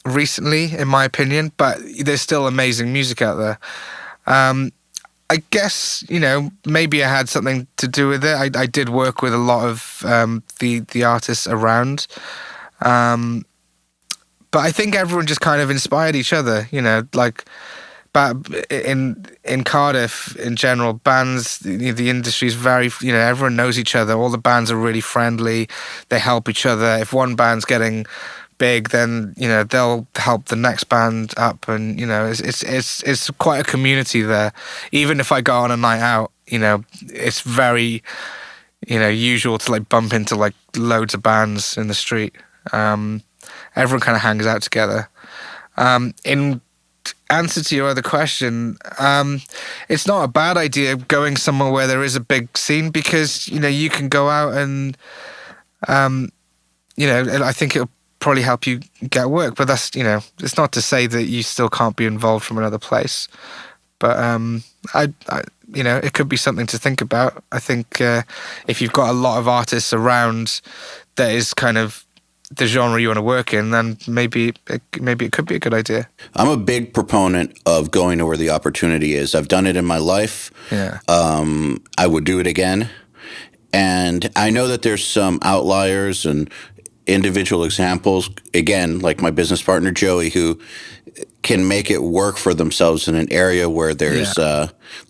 recently, in my opinion, but there's still amazing music out there. I guess, maybe I had something to do with it. I did work with a lot of the artists around. But I think everyone just kind of inspired each other, but in Cardiff, in general, bands, the industry's very, everyone knows each other. All the bands are really friendly. They help each other. If one band's getting big, then they'll help the next band up, and it's quite a community there. Even if I go on a night out, it's very usual to bump into loads of bands in the street. Everyone kind of hangs out together. In answer to your other question, it's not a bad idea going somewhere where there is a big scene, because you can go out and I think it'll probably help you get work, but that's it's not to say that you still can't be involved from another place. But I it could be something to think about. I think if you've got a lot of artists around that is kind of the genre you want to work in, then maybe it could be a good idea.
I'm a big proponent of going to where the opportunity is. I've done it in my life.
Yeah.
I would do it again. And I know that there's some outliers and individual examples, again, like my business partner Joey, who can make it work for themselves in an area where there's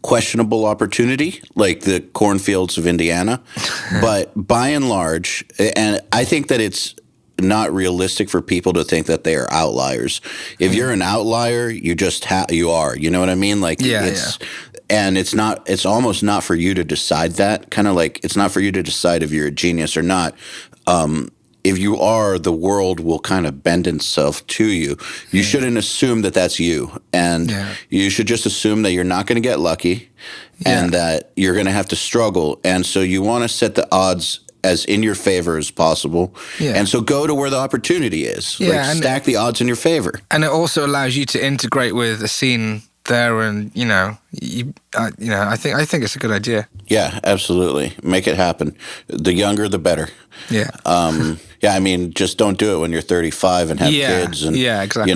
questionable opportunity, like the cornfields of Indiana. But by and large, and I think that it's not realistic for people to think that they are outliers. If you're an outlier, you just you are. You know what I mean? And it's almost not for you to decide that. Kind of like it's not for you to decide if you're a genius or not. If you are, the world will kind of bend itself to you. You shouldn't assume that that's you. And you should just assume that you're not going to get lucky and that you're going to have to struggle. And so you want to set the odds as in your favor as possible. Yeah. And so go to where the opportunity is.
Yeah,
stack the odds in your favor.
And it also allows you to integrate with a scene there, and I think it's a good idea.
Yeah, absolutely. Make it happen. The younger, the better.
Yeah.
I mean, just don't do it when you're 35 and have kids. And,
exactly.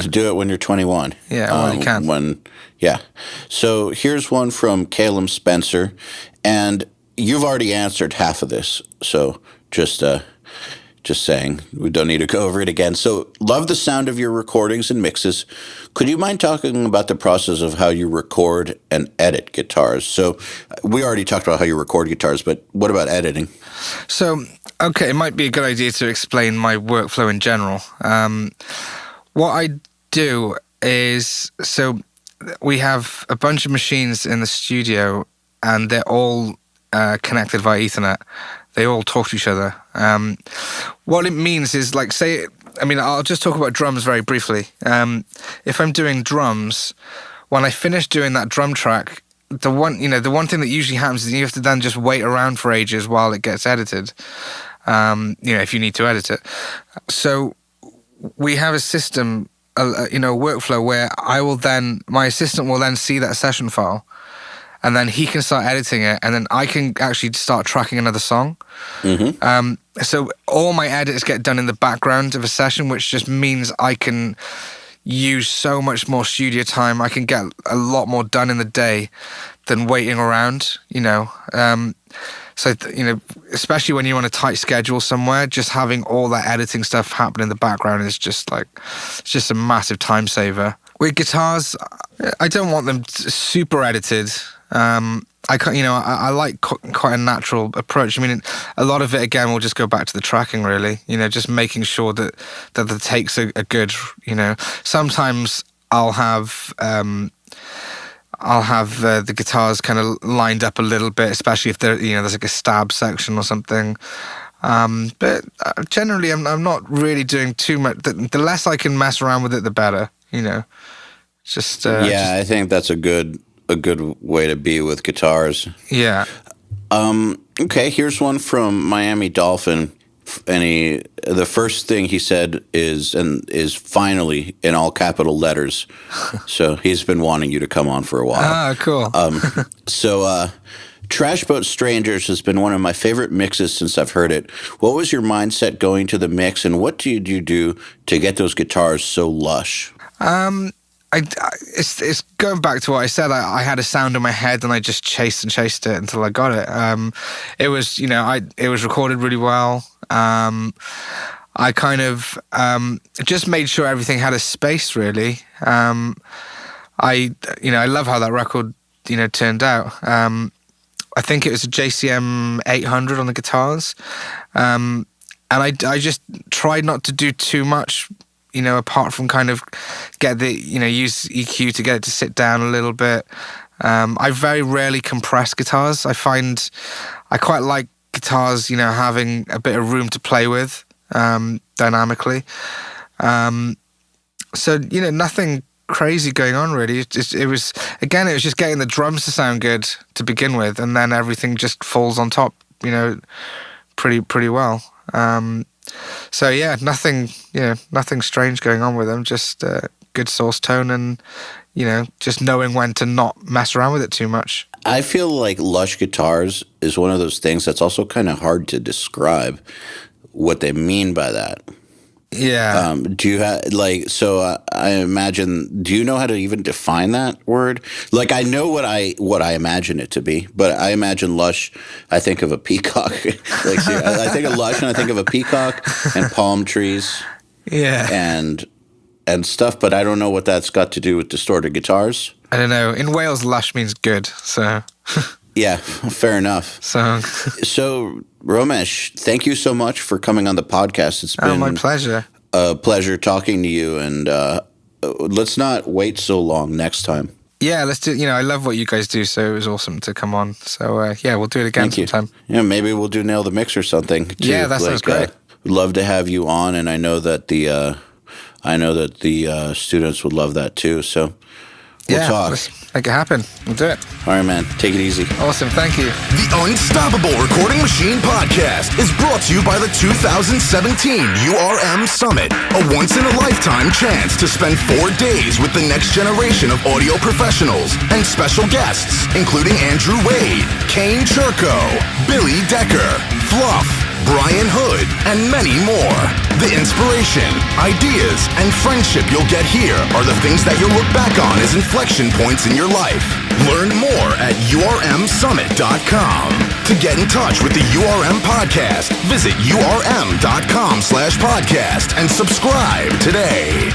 Do it when you're 21.
Yeah, well, you can.
So here's one from Caleb Spencer, and you've already answered half of this, so just saying, we don't need to go over it again. So, love the sound of your recordings and mixes. Could you mind talking about the process of how you record and edit guitars? So, we already talked about how you record guitars, but what about editing?
So, okay, it might be a good idea to explain my workflow in general. What I do is, so we have a bunch of machines in the studio, and they're all connected via Ethernet. They all talk to each other. What it means is, I'll just talk about drums very briefly. If I'm doing drums, when I finish doing that drum track, the one thing that usually happens is you have to then just wait around for ages while it gets edited. If you need to edit it. So we have a system, workflow where my assistant will then see that session file, and then he can start editing it, and then I can actually start tracking another song. Mm-hmm. So all my edits get done in the background of a session, which just means I can use so much more studio time. I can get a lot more done in the day than waiting around, So, especially when you're on a tight schedule somewhere, just having all that editing stuff happen in the background is just it's just a massive time saver. With guitars, I don't want them super edited. I like quite a natural approach. I mean, a lot of it, again, will just go back to the tracking, really. Just making sure that the takes are good, Sometimes I'll have the guitars kind of lined up a little bit, especially if there's like a stab section or something. But generally, I'm not really doing too much. The less I can mess around with it, the better.
I think that's a good way to be with guitars.
Yeah.
Okay, here's one from Miami Dolphin, and the first thing he said is finally in all capital letters. So he's been wanting you to come on for a while.
Ah, cool.
Trash Boat Strangers has been one of my favorite mixes since I've heard it. What was your mindset going to the mix, and what did you do to get those guitars so lush?
It's going back to what I said. I had a sound in my head, and I just chased it until I got it. It was, it was recorded really well. I kind of just made sure everything had a space, really. I love how that record, turned out. I think it was a JCM 800 on the guitars, and I just tried not to do too much. Apart from kind of get use EQ to get it to sit down a little bit. I very rarely compress guitars. I find I quite like guitars, having a bit of room to play with dynamically. So, nothing crazy going on really. It was just getting the drums to sound good to begin with, and then everything just falls on top, pretty well. So yeah, nothing strange going on with them. Just good source tone, and just knowing when to not mess around with it too much.
I feel like lush guitars is one of those things that's also kind of hard to describe what they mean by that.
Yeah.
Do you have I imagine, do you know how to even define that word? Like, I know what I imagine it to be, but I imagine lush, I think of a peacock. I think of lush and I think of a peacock and palm trees.
Yeah.
And stuff, but I don't know what that's got to do with distorted guitars.
I don't know. In Wales, lush means good, so...
Yeah, fair enough. So, Romesh, thank you so much for coming on the podcast. It's been
my pleasure.
A pleasure talking to you, and let's not wait so long next time.
Yeah, let's do. I love what you guys do, so it was awesome to come on. So we'll do it again sometime.
Yeah, maybe we'll do Nail the Mix or something. Too.
Yeah, that sounds great.
We'd love to have you on, and I know that the students would love that too. So. We'll talk.
Let's make it happen. We'll do it.
All right, man. Take it easy.
Awesome. Thank you.
The Unstoppable Recording Machine Podcast is brought to you by the 2017 URM Summit, a once-in-a-lifetime chance to spend 4 days with the next generation of audio professionals and special guests, including Andrew Wade, Kane Churko, Billy Decker, Fluff, Brian Hood, and many more. The inspiration, ideas, and friendship you'll get here are the things that you'll look back on as inflection points in your life. Learn more at urmsummit.com. To get in touch with the URM podcast, visit urm.com/podcast and subscribe today.